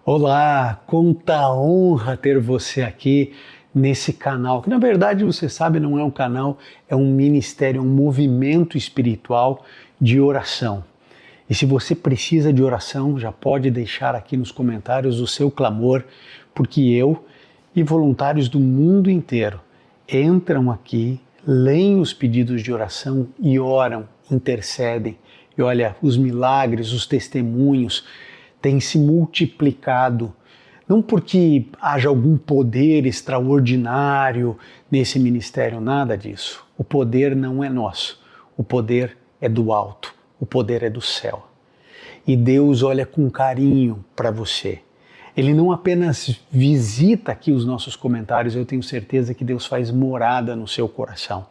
Olá, quanta honra ter você aqui nesse canal, que na verdade você sabe não é um canal, é um ministério, é um movimento espiritual de oração. E se você precisa de oração, já pode deixar aqui nos comentários o seu clamor, porque eu e voluntários do mundo inteiro entram aqui, leem os pedidos de oração e oram, intercedem. E olha, os milagres, os testemunhos têm se multiplicado, não porque haja algum poder extraordinário nesse ministério, nada disso. O poder não é nosso, o poder é do alto, o poder é do céu. E Deus olha com carinho para você. Ele não apenas visita aqui os nossos comentários, eu tenho certeza que Deus faz morada no seu coração.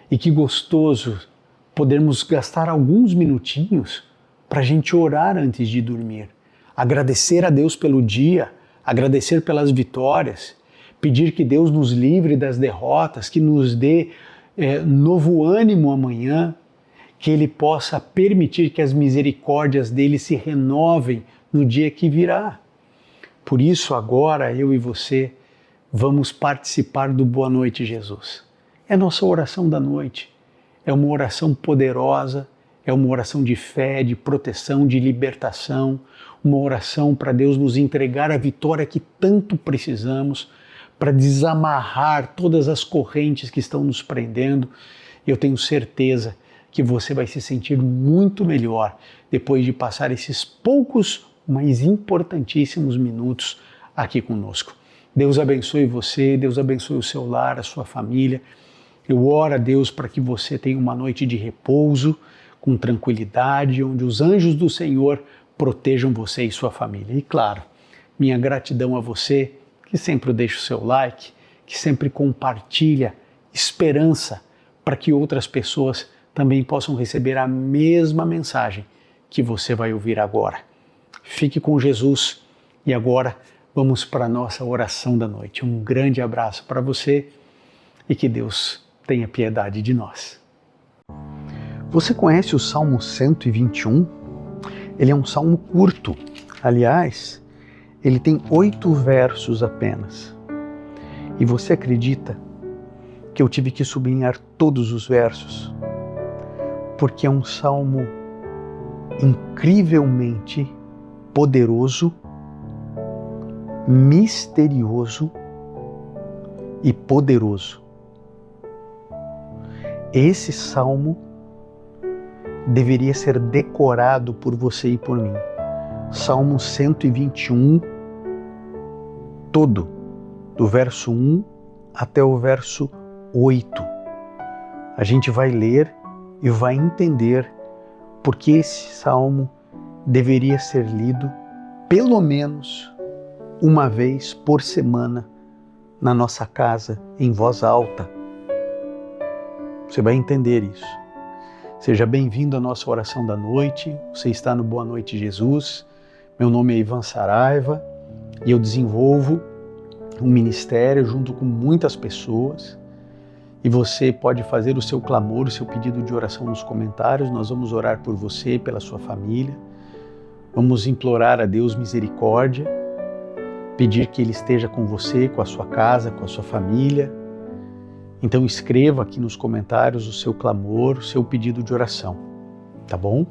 E que gostoso podermos gastar alguns minutinhos para a gente orar antes de dormir, agradecer a Deus pelo dia, agradecer pelas vitórias, pedir que Deus nos livre das derrotas, que nos dê novo ânimo amanhã, que Ele possa permitir que as misericórdias dele se renovem no dia que virá. Por isso agora eu e você vamos participar do Boa Noite Jesus. É a nossa oração da noite, é uma oração poderosa, é uma oração de fé, de proteção, de libertação, uma oração para Deus nos entregar a vitória que tanto precisamos, para desamarrar todas as correntes que estão nos prendendo. Eu tenho certeza que você vai se sentir muito melhor depois de passar esses poucos, mas importantíssimos minutos aqui conosco. Deus abençoe você, Deus abençoe o seu lar, a sua família. Eu oro a Deus para que você tenha uma noite de repouso, com tranquilidade, onde os anjos do Senhor protejam você e sua família. E claro, minha gratidão a você, que sempre deixa o seu like, que sempre compartilha esperança para que outras pessoas também possam receber a mesma mensagem que você vai ouvir agora. Fique com Jesus e agora vamos para a nossa oração da noite. Um grande abraço para você e que Deus tenha piedade de nós. Você conhece o Salmo 121? Ele é um salmo curto. Aliás, ele tem 8 versos apenas. E você acredita que eu tive que sublinhar todos os versos? Porque é um salmo incrivelmente poderoso, misterioso e poderoso. Esse salmo deveria ser decorado por você e por mim. Salmo 121, todo, do verso 1 até o verso 8. A gente vai ler e vai entender porque esse salmo deveria ser lido pelo menos uma vez por semana na nossa casa, em voz alta. Você vai entender isso. Seja bem-vindo à nossa oração da noite. Você está no Boa Noite Jesus. Meu nome é Ivan Saraiva e eu desenvolvo um ministério junto com muitas pessoas. E você pode fazer o seu clamor, o seu pedido de oração nos comentários. Nós vamos orar por você, pela sua família. Vamos implorar a Deus misericórdia, pedir que Ele esteja com você, com a sua casa, com a sua família. Então escreva aqui nos comentários o seu clamor, o seu pedido de oração, tá bom?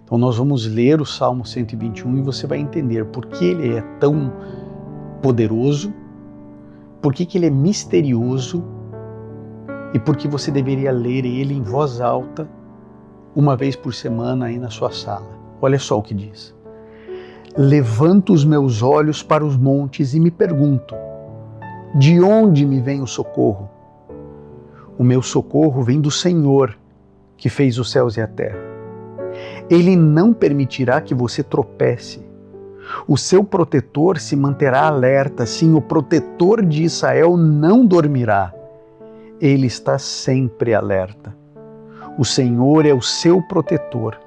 Então nós vamos ler o Salmo 121 e você vai entender por que ele é tão poderoso, por que ele é misterioso e por que você deveria ler ele em voz alta uma vez por semana aí na sua sala. Olha só o que diz. Levanto os meus olhos para os montes e me pergunto, de onde me vem o socorro? O meu socorro vem do Senhor, que fez os céus e a terra. Ele não permitirá que você tropece. O seu protetor se manterá alerta, sim, o protetor de Israel não dormirá. Ele está sempre alerta. O Senhor é o seu protetor.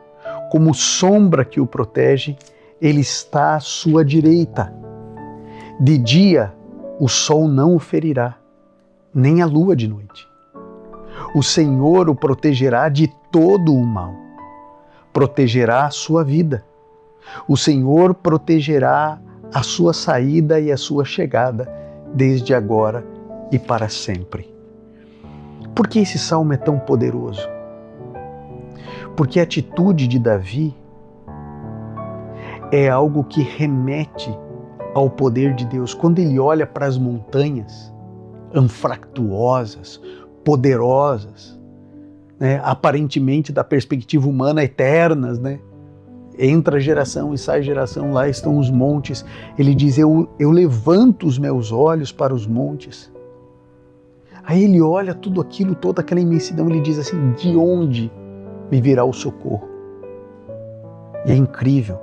Como sombra que o protege, Ele está à sua direita. De dia, o sol não o ferirá, nem a lua de noite. O Senhor o protegerá de todo o mal. Protegerá a sua vida. O Senhor protegerá a sua saída e a sua chegada, desde agora e para sempre. Por que esse salmo é tão poderoso? Porque a atitude de Davi é algo que remete ao poder de Deus. Quando ele olha para as montanhas anfractuosas, poderosas, aparentemente da perspectiva humana eternas, entra geração e sai geração, lá estão os montes. Ele diz, eu levanto os meus olhos para os montes. Aí ele olha tudo aquilo, toda aquela imensidão, ele diz assim, de onde me virá o socorro? E é incrível,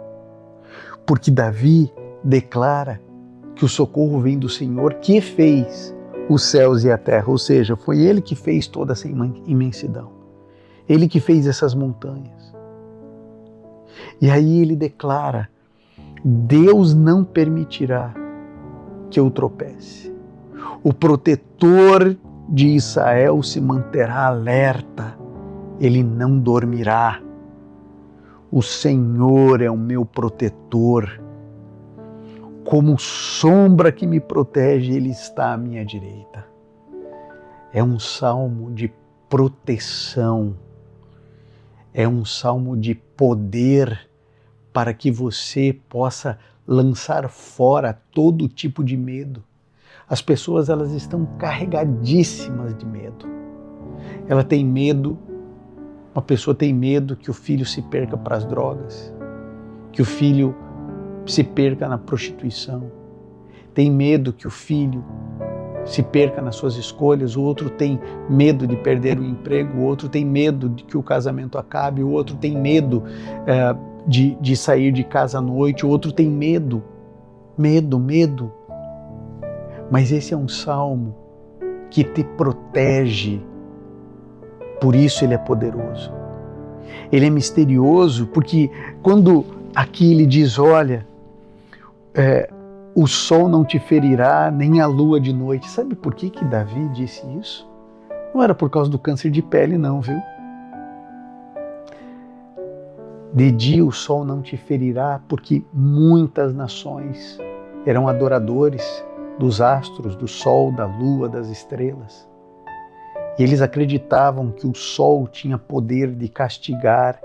porque Davi declara que o socorro vem do Senhor que fez os céus e a terra, ou seja, foi Ele que fez toda essa imensidão. Ele que fez essas montanhas. E aí ele declara, Deus não permitirá que eu tropece. O protetor de Israel se manterá alerta, ele não dormirá. O Senhor é o meu protetor. Como sombra que me protege, Ele está à minha direita. É um salmo de proteção. É um salmo de poder para que você possa lançar fora todo tipo de medo. As pessoas, elas estão carregadíssimas de medo. Ela tem medo, uma pessoa tem medo que o filho se perca para as drogas, que o filho se perca na prostituição, tem medo que o filho se perca nas suas escolhas, o outro tem medo de perder o emprego, o outro tem medo de que o casamento acabe, o outro tem medo de sair de casa à noite, o outro tem medo. Mas esse é um salmo que te protege, por isso ele é poderoso. Ele é misterioso porque quando aqui ele diz, olha, o sol não te ferirá, nem a lua de noite. Sabe por que Davi disse isso? Não era por causa do câncer de pele não, viu? De dia o sol não te ferirá, porque muitas nações eram adoradores dos astros, do sol, da lua, das estrelas. E eles acreditavam que o sol tinha poder de castigar,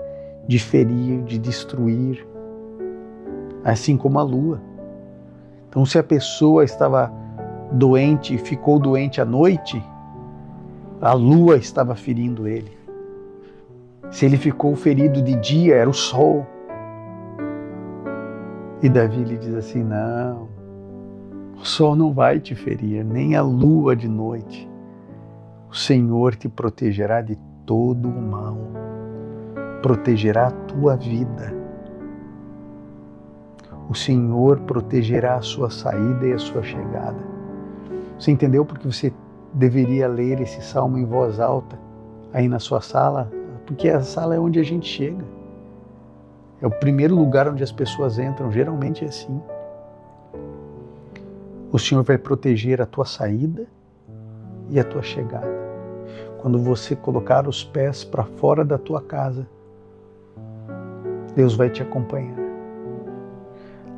de ferir, de destruir, assim como a lua. Então, se a pessoa estava doente e ficou doente à noite, a lua estava ferindo ele. Se ele ficou ferido de dia, era o sol. E Davi lhe diz assim, não, o sol não vai te ferir, nem a lua de noite. O Senhor te protegerá de todo o mal, protegerá a tua vida. O Senhor protegerá a sua saída e a sua chegada. Você entendeu porque você deveria ler esse salmo em voz alta aí na sua sala? Porque a sala é onde a gente chega. É o primeiro lugar onde as pessoas entram, geralmente é assim. O Senhor vai proteger a tua saída e a tua chegada. Quando você colocar os pés para fora da tua casa, Deus vai te acompanhar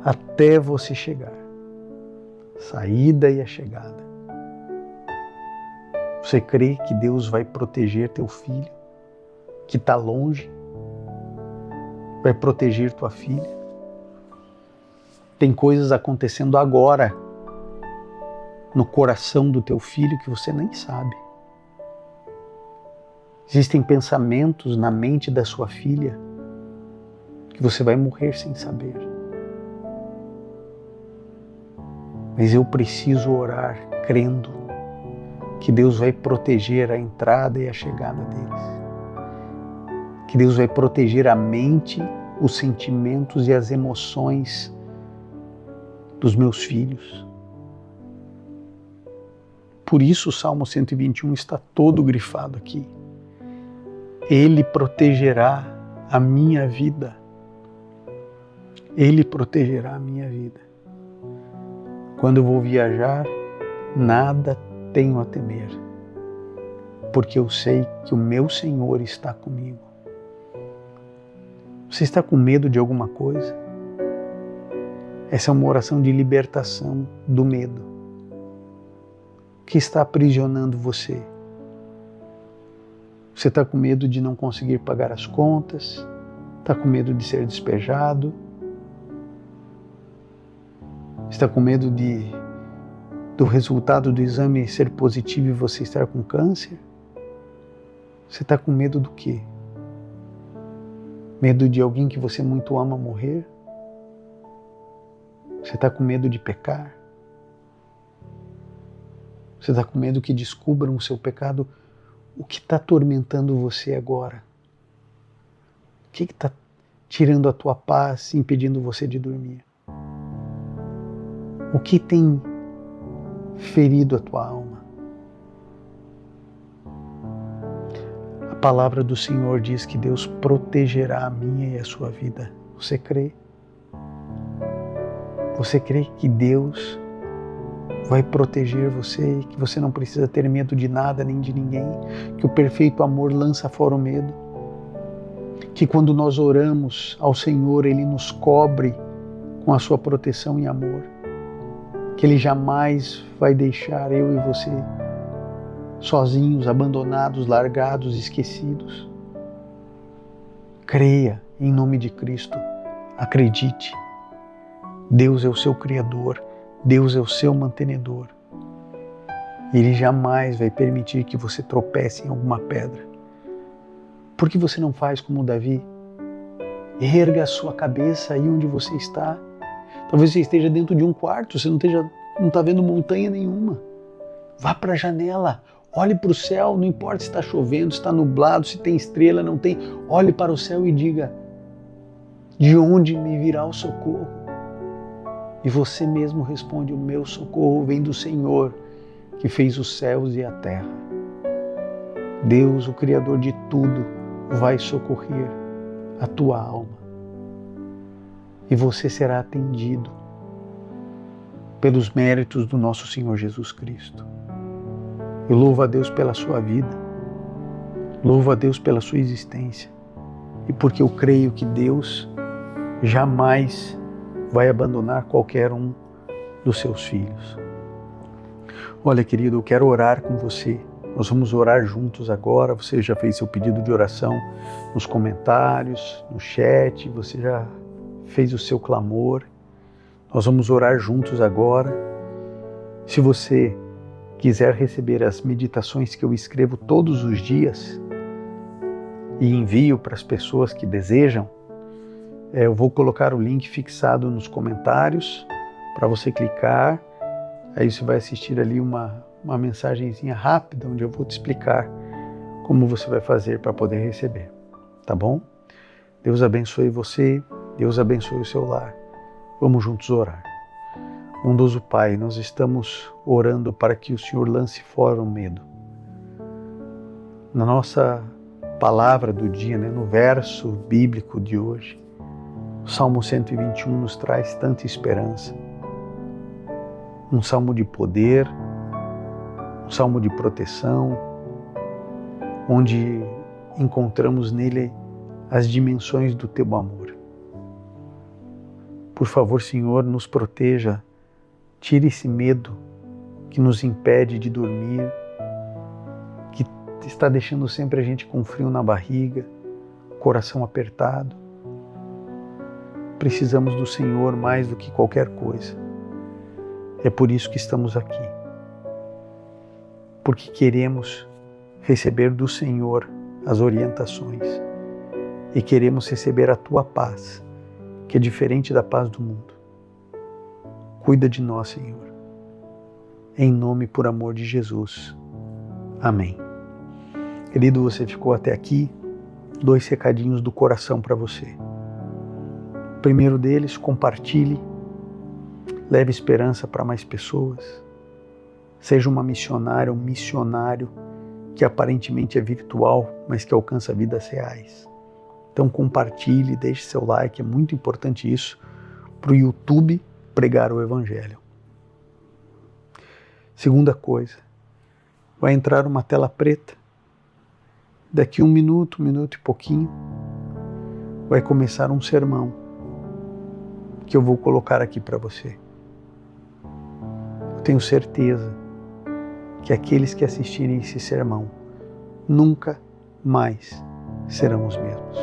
até você chegar. Saída e a chegada. Você crê que Deus vai proteger teu filho, que está longe? Vai proteger tua filha? Tem coisas acontecendo agora no coração do teu filho que você nem sabe. Existem pensamentos na mente da sua filha que você vai morrer sem saber. Mas eu preciso orar crendo que Deus vai proteger a entrada e a chegada deles. Que Deus vai proteger a mente, os sentimentos e as emoções dos meus filhos. Por isso o Salmo 121 está todo grifado aqui. Ele protegerá a minha vida. Ele protegerá a minha vida. Quando eu vou viajar, nada tenho a temer, porque eu sei que o meu Senhor está comigo. Você está com medo de alguma coisa? Essa é uma oração de libertação do medo. O que está aprisionando você? Você está com medo de não conseguir pagar as contas? Está com medo de ser despejado? Está com medo do resultado do exame ser positivo e você estar com câncer? Você está com medo do quê? Medo de alguém que você muito ama morrer? Você está com medo de pecar? Você está com medo que descubram o seu pecado? O que está atormentando você agora? O que está tirando a tua paz, impedindo você de dormir? O que tem ferido a tua alma? A palavra do Senhor diz que Deus protegerá a minha e a sua vida. Você crê? Você crê que Deus vai proteger você, que você não precisa ter medo de nada nem de ninguém, que o perfeito amor lança fora o medo, que quando nós oramos ao Senhor, Ele nos cobre com a sua proteção e amor, que Ele jamais vai deixar eu e você sozinhos, abandonados, largados, esquecidos. Creia em nome de Cristo, acredite. Deus é o seu Criador, Deus é o seu mantenedor. Ele jamais vai permitir que você tropece em alguma pedra. Por que você não faz como Davi? Erga a sua cabeça aí onde você está. Talvez você esteja dentro de um quarto, você não está vendo montanha nenhuma. Vá para a janela, olhe para o céu, não importa se está chovendo, se está nublado, se tem estrela, não tem. Olhe para o céu e diga, de onde me virá o socorro? E você mesmo responde, o meu socorro vem do Senhor, que fez os céus e a terra. Deus, o Criador de tudo, vai socorrer a tua alma. E você será atendido pelos méritos do nosso Senhor Jesus Cristo. Eu louvo a Deus pela sua vida, louvo a Deus pela sua existência, e porque eu creio que Deus jamais vai abandonar qualquer um dos seus filhos. Olha, querido, eu quero orar com você. Nós vamos orar juntos agora. Você já fez seu pedido de oração nos comentários, no chat, você já fez o seu clamor. Nós vamos orar juntos agora. Se você quiser receber as meditações que eu escrevo todos os dias e envio para as pessoas que desejam, eu vou colocar o link fixado nos comentários para você clicar. Aí você vai assistir ali uma mensagenzinha rápida onde eu vou te explicar como você vai fazer para poder receber. Tá bom? Deus abençoe você, Deus abençoe o seu lar. Vamos juntos orar. Bondoso Pai, nós estamos orando para que o Senhor lance fora o medo. Na nossa palavra do dia, no verso bíblico de hoje, o Salmo 121 nos traz tanta esperança. Um salmo de poder, um salmo de proteção, onde encontramos nele as dimensões do teu amor. Por favor, Senhor, nos proteja, tire esse medo que nos impede de dormir, que está deixando sempre a gente com frio na barriga, coração apertado. Precisamos do Senhor mais do que qualquer coisa. É por isso que estamos aqui. Porque queremos receber do Senhor as orientações e queremos receber a tua paz, que é diferente da paz do mundo. Cuida de nós, Senhor. Em nome e por amor de Jesus. Amém. Querido, você ficou até aqui. 2 recadinhos do coração para você. O primeiro deles, compartilhe, leve esperança para mais pessoas. Seja uma missionária, um missionário que aparentemente é virtual, mas que alcança vidas reais. Então compartilhe, deixe seu like, é muito importante isso para o YouTube pregar o Evangelho. Segunda coisa, vai entrar uma tela preta. Daqui 1 minuto, 1 minuto e pouquinho, vai começar um sermão. que eu vou colocar aqui para você. Eu tenho certeza que aqueles que assistirem esse sermão nunca mais serão os mesmos.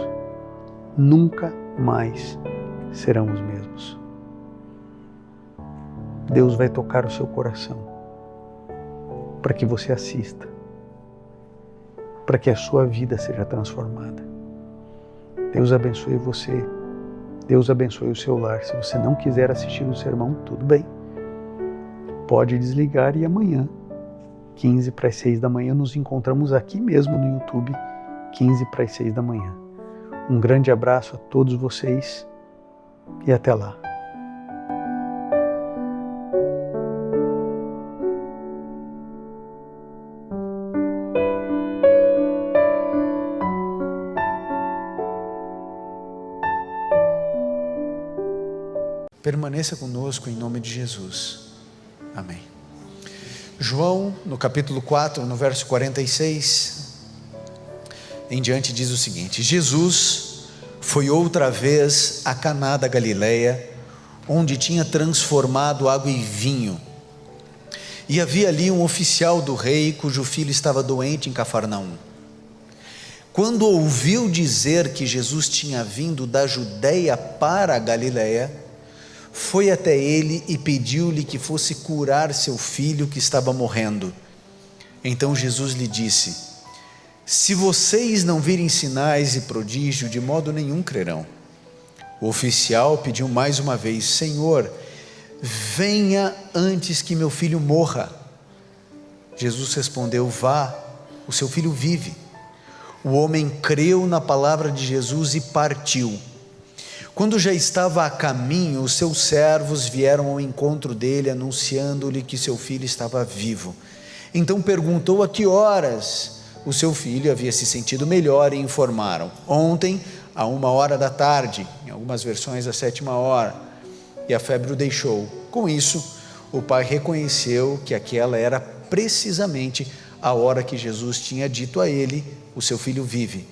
Nunca mais serão os mesmos. Deus vai tocar o seu coração para que você assista, para que a sua vida seja transformada. Deus abençoe você. Deus abençoe o seu lar. Se você não quiser assistir o sermão, tudo bem. Pode desligar e amanhã, 15 para as 6 da manhã, nos encontramos aqui mesmo no YouTube, 15 para as 6 da manhã. Um grande abraço a todos vocês e até lá. Permaneça conosco em nome de Jesus. Amém. João, no capítulo 4, no verso 46, em diante diz o seguinte: Jesus foi outra vez a Caná da Galileia, onde tinha transformado água em vinho. E havia ali um oficial do rei, cujo filho estava doente em Cafarnaum. Quando ouviu dizer que Jesus tinha vindo da Judeia para a Galileia, foi até ele e pediu-lhe que fosse curar seu filho que estava morrendo. Então Jesus lhe disse: se vocês não virem sinais e prodígio, de modo nenhum crerão. O oficial pediu mais uma vez: Senhor, venha antes que meu filho morra. Jesus respondeu: vá, o seu filho vive. O homem creu na palavra de Jesus e partiu. Quando já estava a caminho, os seus servos vieram ao encontro dele, anunciando-lhe que seu filho estava vivo. Então perguntou a que horas o seu filho havia se sentido melhor e informaram: ontem, à 1h da tarde, em algumas versões à 7h, e a febre o deixou. Com isso, o pai reconheceu que aquela era precisamente a hora que Jesus tinha dito a ele: o seu filho vive.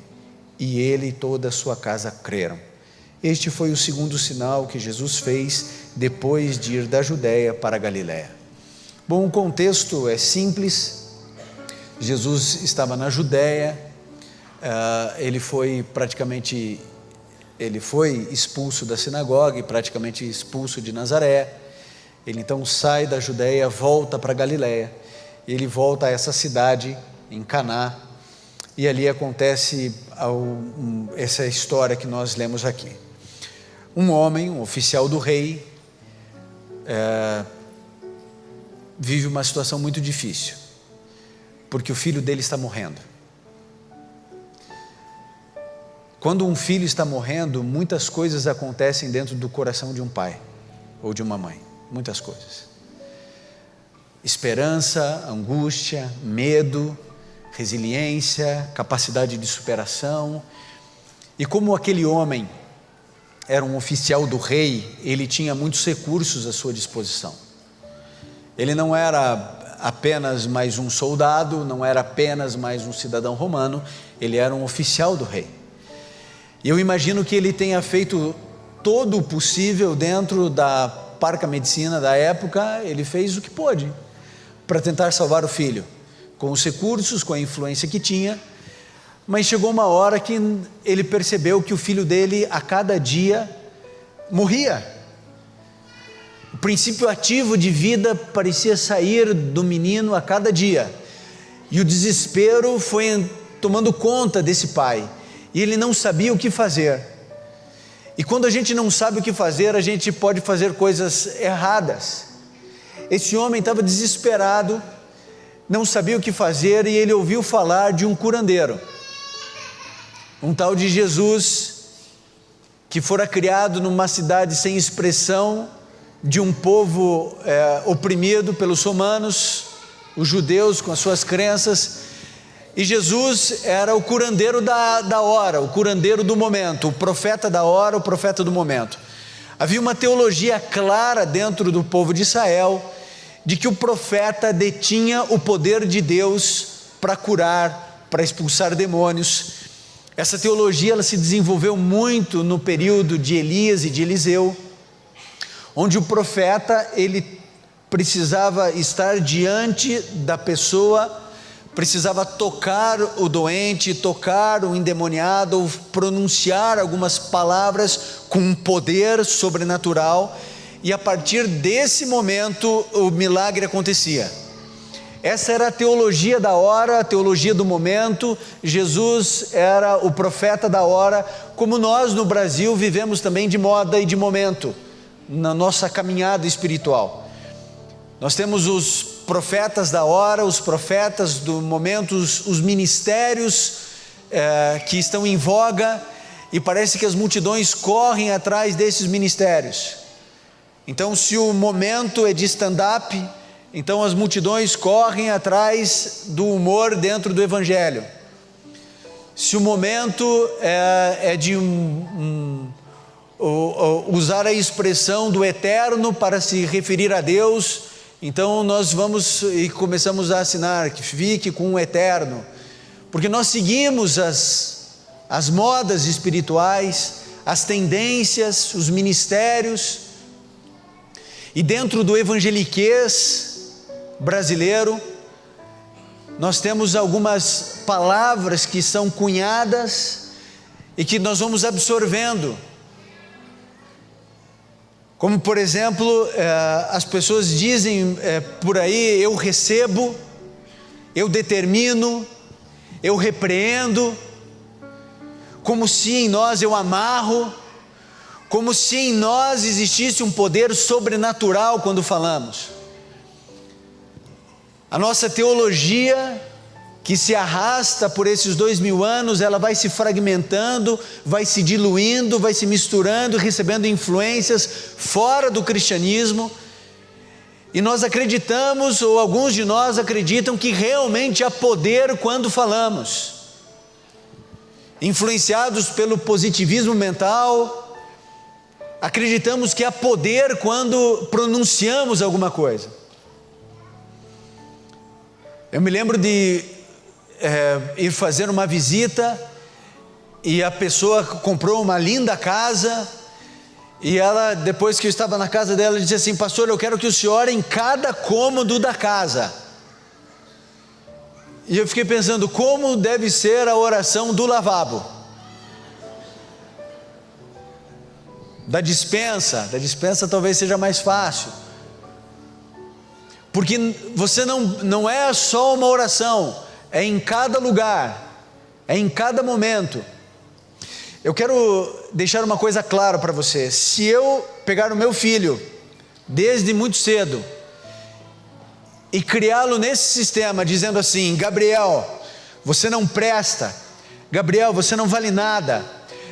E ele e toda a sua casa creram. Este foi o segundo sinal que Jesus fez depois de ir da Judeia para a Galileia. Bom, o contexto é simples. Jesus estava na Judeia, ele foi expulso da sinagoga e praticamente expulso de Nazaré. Ele então sai da Judeia, volta para a Galileia. Ele volta a essa cidade, em Caná, e ali acontece essa história que nós lemos aqui. Um homem, um oficial do rei, vive uma situação muito difícil, porque o filho dele está morrendo. Quando um filho está morrendo, muitas coisas acontecem dentro do coração de um pai ou de uma mãe, muitas coisas. Esperança, angústia, medo, resiliência, capacidade de superação. E como aquele homem era um oficial do rei, ele tinha muitos recursos à sua disposição. Ele não era apenas mais um soldado, não era apenas mais um cidadão romano, ele era um oficial do rei. E eu imagino que ele tenha feito todo o possível dentro da parca medicina da época. Ele fez o que pôde para tentar salvar o filho, com os recursos, com a influência que tinha. Mas chegou uma hora que ele percebeu que o filho dele a cada dia morria. O princípio ativo de vida parecia sair do menino a cada dia, e o desespero foi tomando conta desse pai, e ele não sabia o que fazer. E quando a gente não sabe o que fazer, a gente pode fazer coisas erradas. Esse homem estava desesperado, não sabia o que fazer, e ele ouviu falar de um curandeiro, um tal de Jesus, que fora criado numa cidade sem expressão, de um povo oprimido pelos romanos, os judeus com as suas crenças. E Jesus era o curandeiro da hora, o curandeiro do momento, o profeta da hora, o profeta do momento. Havia uma teologia clara dentro do povo de Israel, de que o profeta detinha o poder de Deus para curar, para expulsar demônios. Essa teologia ela se desenvolveu muito no período de Elias e de Eliseu. onde o profeta, ele precisava estar diante da pessoa, precisava tocar o doente, tocar o endemoniado, ou pronunciar algumas palavras com um poder sobrenatural, e a partir desse momento o milagre acontecia. Essa era a teologia da hora, a teologia do momento. Jesus era o profeta da hora, como nós no Brasil vivemos também de moda e de momento, na nossa caminhada espiritual. Nós temos os profetas da hora, os profetas do momento, os ministérios que estão em voga, e parece que as multidões correm atrás desses ministérios. Então, se o momento é de stand-up, então as multidões correm atrás do humor dentro do evangelho. Se o momento é de usar a expressão do eterno para se referir a Deus, então nós vamos e começamos a assinar que fique com o eterno, porque nós seguimos as modas espirituais, as tendências, os ministérios, e dentro do evangeliquez brasileiro, nós temos algumas palavras que são cunhadas e que nós vamos absorvendo, como por exemplo, as pessoas dizem por aí: eu recebo, eu determino, eu repreendo, como se em nós eu amarro, como se em nós existisse um poder sobrenatural quando falamos. A nossa teologia, que se arrasta por esses 2000 anos, ela vai se fragmentando, vai se diluindo, vai se misturando, recebendo influências fora do cristianismo, e nós acreditamos, ou alguns de nós acreditam, que realmente há poder quando falamos, influenciados pelo positivismo mental. Acreditamos que há poder quando pronunciamos alguma coisa. Eu me lembro de ir fazer uma visita, e a pessoa comprou uma linda casa, e ela, depois que eu estava na casa dela, disse assim: pastor, eu quero que o senhor ore em cada cômodo da casa. E eu fiquei pensando, como deve ser a oração do lavabo, da despensa talvez seja mais fácil, porque você não é só uma oração, é em cada lugar, é em cada momento. Eu quero deixar uma coisa clara para você: se eu pegar o meu filho desde muito cedo e criá-lo nesse sistema, dizendo assim: Gabriel, você não presta, Gabriel, você não vale nada,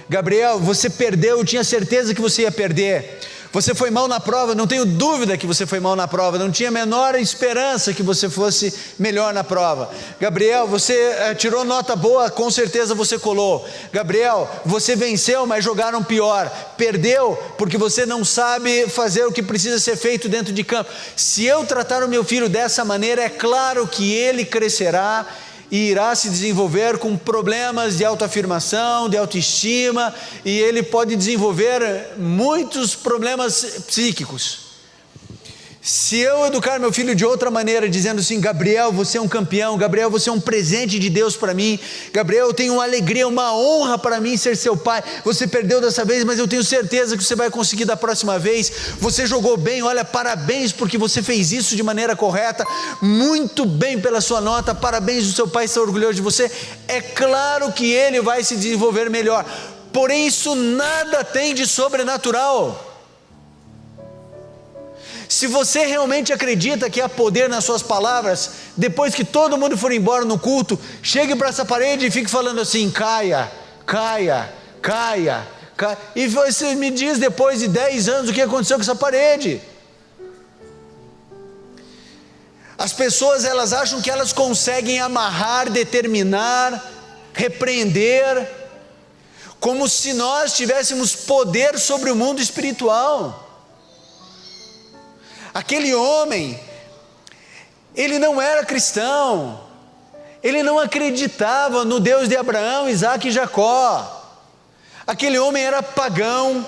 Gabriel, você perdeu, eu tinha certeza que você ia perder, você foi mal na prova, não tenho dúvida que você foi mal na prova, não tinha a menor esperança que você fosse melhor na prova. Gabriel, você tirou nota boa, com certeza você colou. Gabriel, você venceu, mas jogaram pior. Perdeu porque você não sabe fazer o que precisa ser feito dentro de campo. Se eu tratar o meu filho dessa maneira, é claro que ele crescerá e irá se desenvolver com problemas de autoafirmação, de autoestima, e ele pode desenvolver muitos problemas psíquicos. Se eu educar meu filho de outra maneira, dizendo assim: Gabriel, você é um campeão, Gabriel, você é um presente de Deus para mim, Gabriel, eu tenho uma alegria, uma honra para mim ser seu pai, você perdeu dessa vez, mas eu tenho certeza que você vai conseguir da próxima vez, você jogou bem, olha, parabéns porque você fez isso de maneira correta, muito bem pela sua nota, parabéns, o seu pai está orgulhoso de você. É claro que ele vai se desenvolver melhor, porém isso nada tem de sobrenatural. Se você realmente acredita que há poder nas suas palavras, depois que todo mundo for embora no culto, chegue para essa parede e fique falando assim: caia, caia, caia, caia. E você me diz depois de 10 anos o que aconteceu com essa parede. As pessoas, elas acham que elas conseguem amarrar, determinar, repreender, como se nós tivéssemos poder sobre o mundo espiritual. Aquele homem, ele não era cristão, ele não acreditava no Deus de Abraão, Isaque e Jacó. Aquele homem era pagão,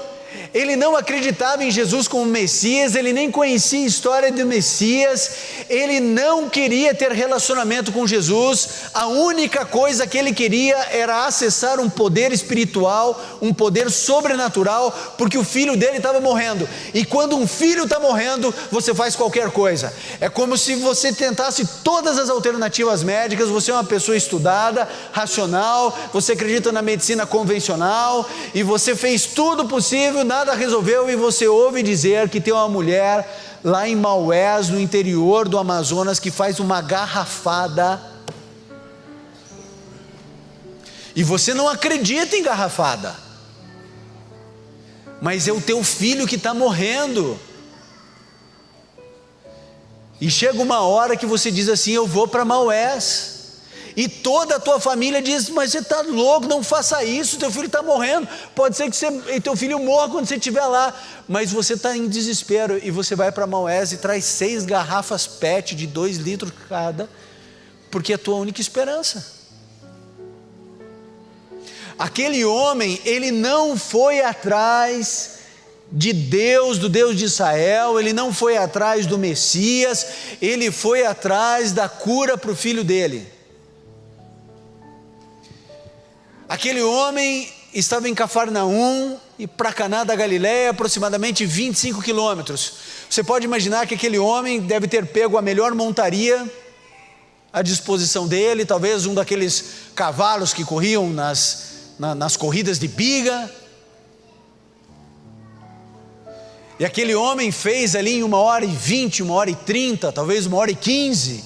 ele não acreditava em Jesus como Messias, ele nem conhecia a história do Messias, ele não queria ter relacionamento com Jesus, a única coisa que ele queria era acessar um poder espiritual, um poder sobrenatural, porque o filho dele estava morrendo, e quando um filho está morrendo, você faz qualquer coisa, é como se você tentasse todas as alternativas médicas, você é uma pessoa estudada, racional, você acredita na medicina convencional, e você fez tudo possível, nada resolveu, e você ouve dizer que tem uma mulher lá em Maués, no interior do Amazonas, que faz uma garrafada, e você não acredita em garrafada, mas é o teu filho que está morrendo, e chega uma hora que você diz assim: eu vou para Maués, e toda a tua família diz: mas você está louco, não faça isso, teu filho está morrendo, pode ser que teu filho morra quando você estiver lá, mas você está em desespero, e você vai para Maués e traz 6 garrafas PET de 2 litros cada, porque é a tua única esperança. Aquele homem, ele não foi atrás de Deus, do Deus de Israel, ele não foi atrás do Messias, ele foi atrás da cura para o filho dele. Aquele homem estava em Cafarnaum e para Caná da Galileia, aproximadamente 25 quilômetros. Você pode imaginar que aquele homem deve ter pego a melhor montaria à disposição dele, talvez um daqueles cavalos que corriam nas corridas de biga. E aquele homem fez ali em 1h20, 1h30, talvez 1h15,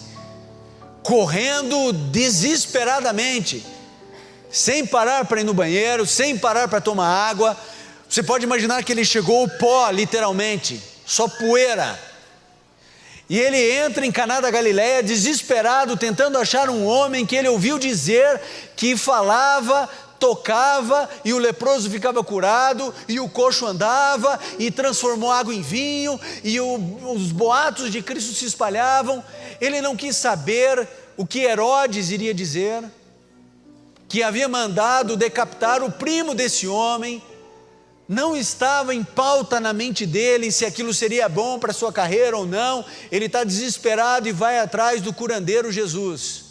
correndo desesperadamente, sem parar para ir no banheiro, sem parar para tomar água. Você pode imaginar que ele chegou ao pó, literalmente, só poeira. E ele entra em Caná da Galileia desesperado, tentando achar um homem que ele ouviu dizer que falava, tocava, e o leproso ficava curado, e o coxo andava, e transformou água em vinho, e os boatos de Cristo se espalhavam. Ele não quis saber o que Herodes iria dizer, que havia mandado decapitar o primo desse homem. Não estava em pauta na mente dele se aquilo seria bom para a sua carreira ou não. Ele está desesperado e vai atrás do curandeiro Jesus.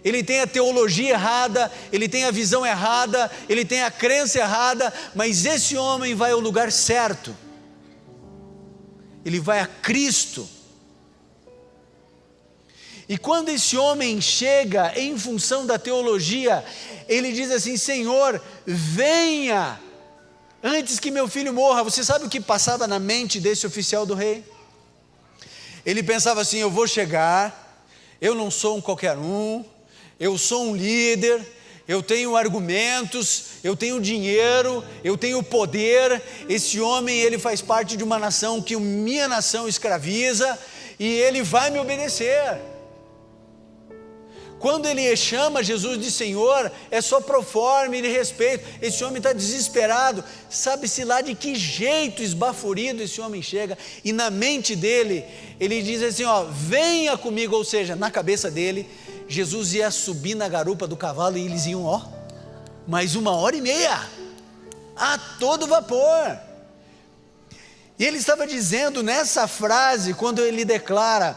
Ele tem a teologia errada, ele tem a visão errada, ele tem a crença errada, mas esse homem vai ao lugar certo. Ele vai a Cristo. E quando esse homem chega em função da teologia, ele diz assim: Senhor, venha antes que meu filho morra. Você sabe o que passava na mente desse oficial do rei? Ele pensava assim: eu vou chegar, eu não sou um qualquer um, eu sou um líder, eu tenho argumentos, eu tenho dinheiro, eu tenho poder. Esse homem, ele faz parte de uma nação que minha nação escraviza, e ele vai me obedecer. Quando ele chama Jesus de Senhor, é só pro forma e de respeito. Esse homem está desesperado, sabe-se lá de que jeito esbaforido esse homem chega, e na mente dele, ele diz assim: ó, venha comigo. Ou seja, na cabeça dele, Jesus ia subir na garupa do cavalo, e eles iam, mais 1h30, a todo vapor. E ele estava dizendo nessa frase, quando ele declara: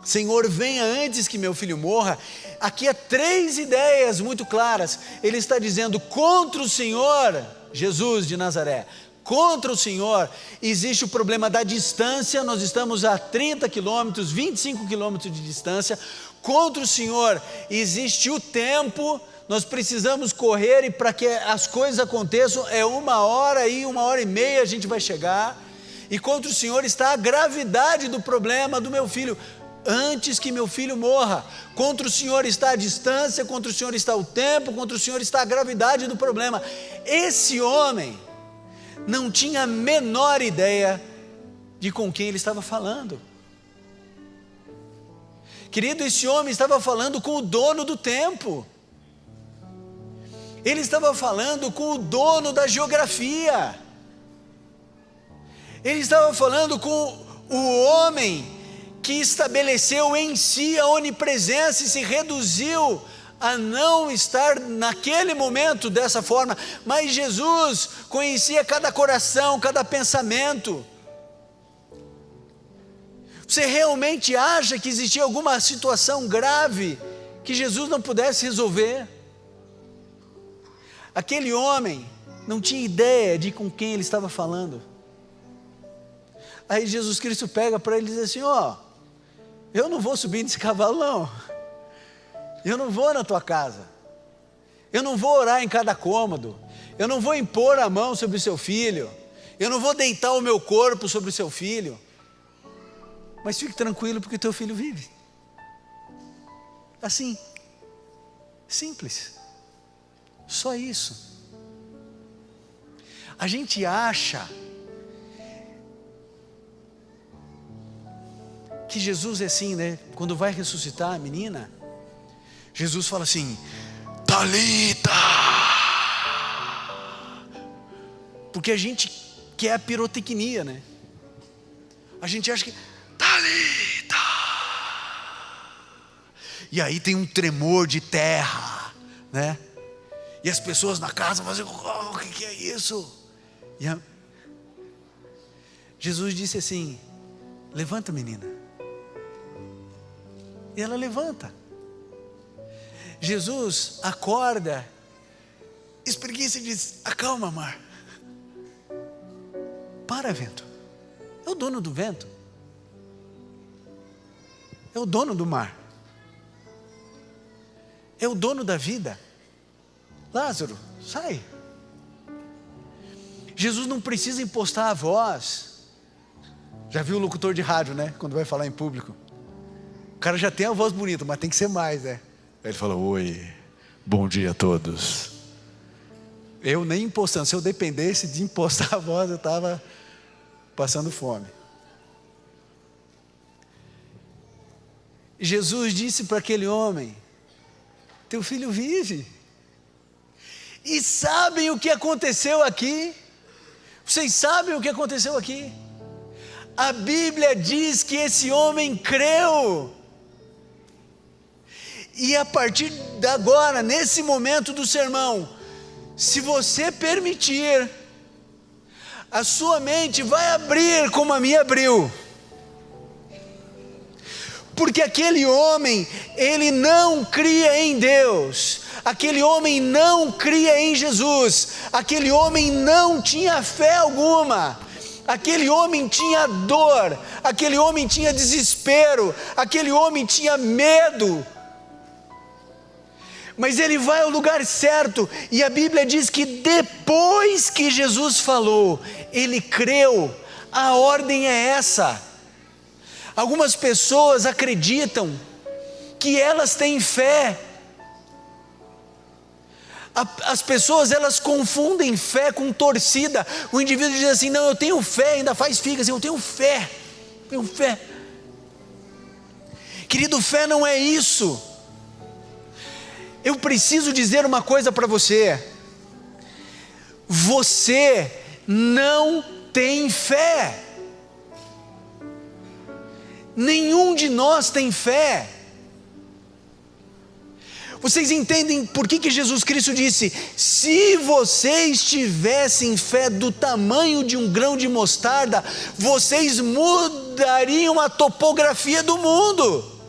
Senhor, venha antes que meu filho morra. Aqui há 3 ideias muito claras. Ele está dizendo: contra o Senhor, Jesus de Nazaré, contra o Senhor existe o problema da distância. Nós estamos a 30 quilômetros, 25 quilômetros de distância. Contra o Senhor existe o tempo. Nós precisamos correr, e para que as coisas aconteçam é 1h e 1h30 a gente vai chegar. E contra o Senhor está a gravidade do problema do meu filho, antes que meu filho morra. Contra o Senhor está a distância, contra o Senhor está o tempo, contra o Senhor está a gravidade do problema. Esse homem não tinha a menor ideia de com quem ele estava falando. Querido, esse homem estava falando com o dono do tempo. Ele estava falando com o dono da geografia. Ele estava falando com o homem que estabeleceu em si a onipresença e se reduziu a não estar naquele momento dessa forma, mas Jesus conhecia cada coração, cada pensamento. Você realmente acha que existia alguma situação grave que Jesus não pudesse resolver? Aquele homem não tinha ideia de com quem ele estava falando. Aí Jesus Cristo pega para ele e diz assim: eu não vou subir nesse cavalo não, eu não vou na tua casa, eu não vou orar em cada cômodo, eu não vou impor a mão sobre o seu filho, eu não vou deitar o meu corpo sobre o seu filho, mas fique tranquilo porque o teu filho vive. Assim, simples, só isso. A gente acha que Jesus é assim, né? Quando vai ressuscitar a menina, Jesus fala assim: Talita, porque a gente quer a pirotecnia, né? A gente acha que Talita, e aí tem um tremor de terra, né? E as pessoas na casa fazem: o que é isso? Jesus disse assim: levanta, menina. E ela levanta. Jesus acorda, espreguiça e diz: acalma, mar. Para, vento. É o dono do vento, é o dono do mar, é o dono da vida. Lázaro, sai. Jesus não precisa impostar a voz. Já viu o locutor de rádio, né? Quando vai falar em público, o cara já tem a voz bonita, mas tem que ser mais, né? Aí ele fala: oi, bom dia a todos. Eu nem impostando, se eu dependesse de impostar a voz, eu estava passando fome. Jesus disse para aquele homem: teu filho vive. E sabem o que aconteceu aqui? Vocês sabem o que aconteceu aqui? A Bíblia diz que esse homem creu. E a partir de agora, nesse momento do sermão, se você permitir, a sua mente vai abrir como a minha abriu. Porque aquele homem, ele não cria em Deus, aquele homem não cria em Jesus, aquele homem não tinha fé alguma, aquele homem tinha dor, aquele homem tinha desespero, aquele homem tinha medo. Mas ele vai ao lugar certo, e a Bíblia diz que depois que Jesus falou, ele creu. A ordem é essa. Algumas pessoas acreditam que elas têm fé. As pessoas, elas confundem fé com torcida. O indivíduo diz assim: não, eu tenho fé, ainda faz figa assim: eu tenho fé, tenho fé. Querido, fé não é isso. Eu preciso dizer uma coisa para você: você não tem fé. Nenhum de nós tem fé. Vocês entendem por que Jesus Cristo disse: se vocês tivessem fé do tamanho de um grão de mostarda, vocês mudariam a topografia do mundo.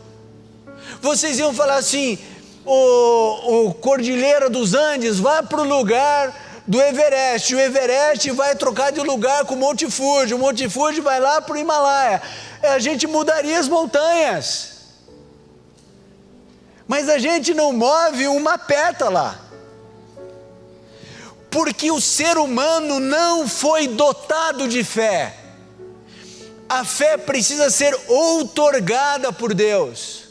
Vocês iam falar assim: o Cordilheira dos Andes vai para o lugar do Everest, o Everest vai trocar de lugar com o Monte Fuji, o Monte Fuji vai lá para o Himalaia. A gente mudaria as montanhas, mas a gente não move uma pétala, porque o ser humano não foi dotado de fé. A fé precisa ser outorgada por Deus,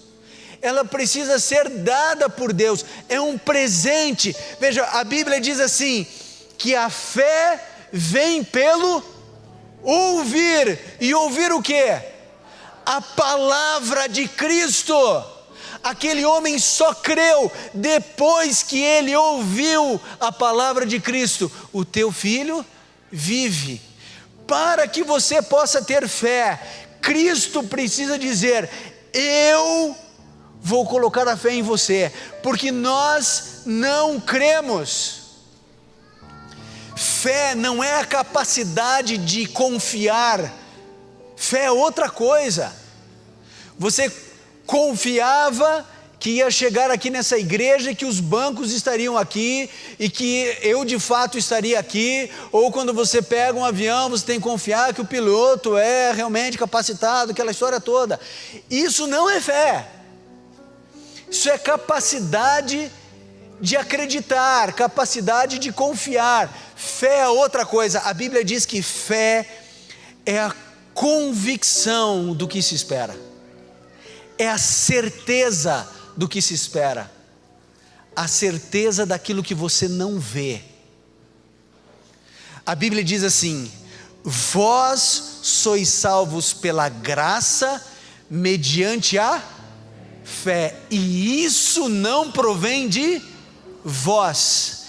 ela precisa ser dada por Deus, é um presente. Veja, a Bíblia diz assim, que a fé vem pelo ouvir, e ouvir o quê? A palavra de Cristo. Aquele homem só creu depois que ele ouviu a palavra de Cristo: o teu filho vive. Para que você possa ter fé, Cristo precisa dizer: eu vou colocar a fé em você, porque nós não cremos. Fé não é a capacidade de confiar, fé é outra coisa. Você confiava que ia chegar aqui nessa igreja, que os bancos estariam aqui e que eu de fato estaria aqui, ou quando você pega um avião, você tem que confiar que o piloto é realmente capacitado, aquela história toda. Isso não é fé, isso é capacidade de acreditar, capacidade de confiar. Fé é outra coisa. A Bíblia diz que fé é a convicção do que se espera, é a certeza do que se espera, a certeza daquilo que você não vê. A Bíblia diz assim: vós sois salvos pela graça, mediante a fé, e isso não provém de vós.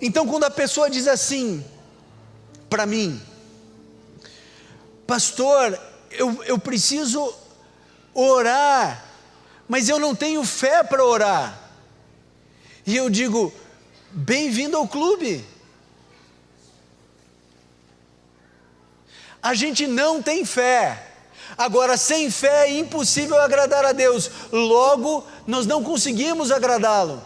Então, quando a pessoa diz assim para mim: pastor, eu preciso orar, mas eu não tenho fé para orar. E eu digo: bem-vindo ao clube. A gente não tem fé. Agora, sem fé é impossível agradar a Deus. Logo, nós não conseguimos agradá-lo,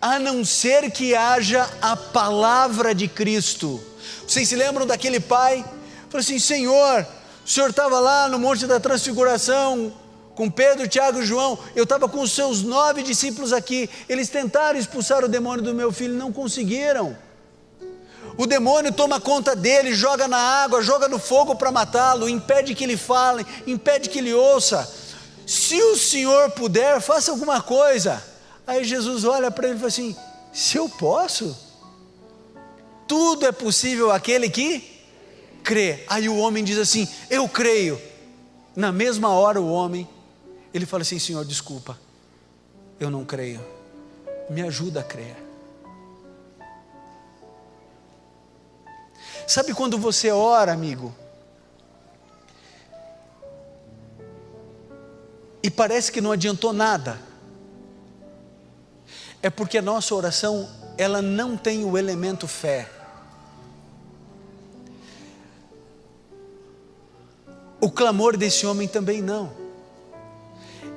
a não ser que haja a palavra de Cristo. Vocês se lembram daquele pai? Falou assim: Senhor, o Senhor estava lá no Monte da Transfiguração, com Pedro, Tiago e João, eu estava com os seus 9 discípulos aqui, eles tentaram expulsar o demônio do meu filho, não conseguiram. O demônio toma conta dele, joga na água, joga no fogo para matá-lo, impede que ele fale, impede que ele ouça. Se o Senhor puder, faça alguma coisa. Aí Jesus olha para ele e fala assim: se eu posso, tudo é possível àquele que crê. Aí o homem diz assim: eu creio. Na mesma hora o homem, ele fala assim: Senhor, desculpa, eu não creio, me ajuda a crer. Sabe quando você ora, amigo, e parece que não adiantou nada? É porque a nossa oração, ela não tem o elemento fé. O clamor desse homem também não.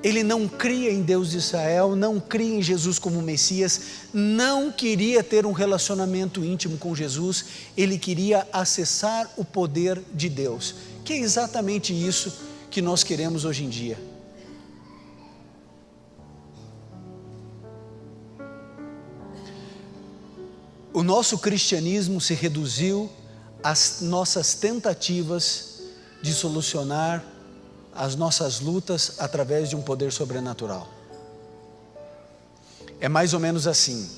Ele não cria em Deus de Israel, não cria em Jesus como Messias, não queria ter um relacionamento íntimo com Jesus, ele queria acessar o poder de Deus, que é exatamente isso que nós queremos hoje em dia. O nosso cristianismo se reduziu às nossas tentativas de solucionar as nossas lutas através de um poder sobrenatural. É mais ou menos assim.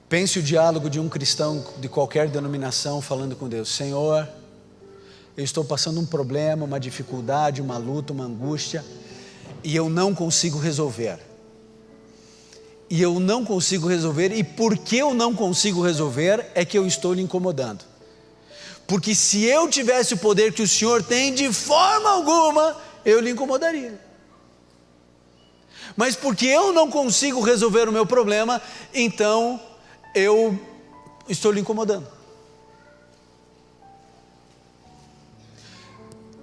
Pense o diálogo de um cristão de qualquer denominação falando com Deus: Senhor, eu estou passando um problema, uma dificuldade, uma luta, uma angústia, e eu não consigo resolver. E eu não consigo resolver, e porque eu não consigo resolver, é que eu estou lhe incomodando. Porque se eu tivesse o poder que o Senhor tem, de forma alguma, eu lhe incomodaria. Mas porque eu não consigo resolver o meu problema, então eu estou lhe incomodando.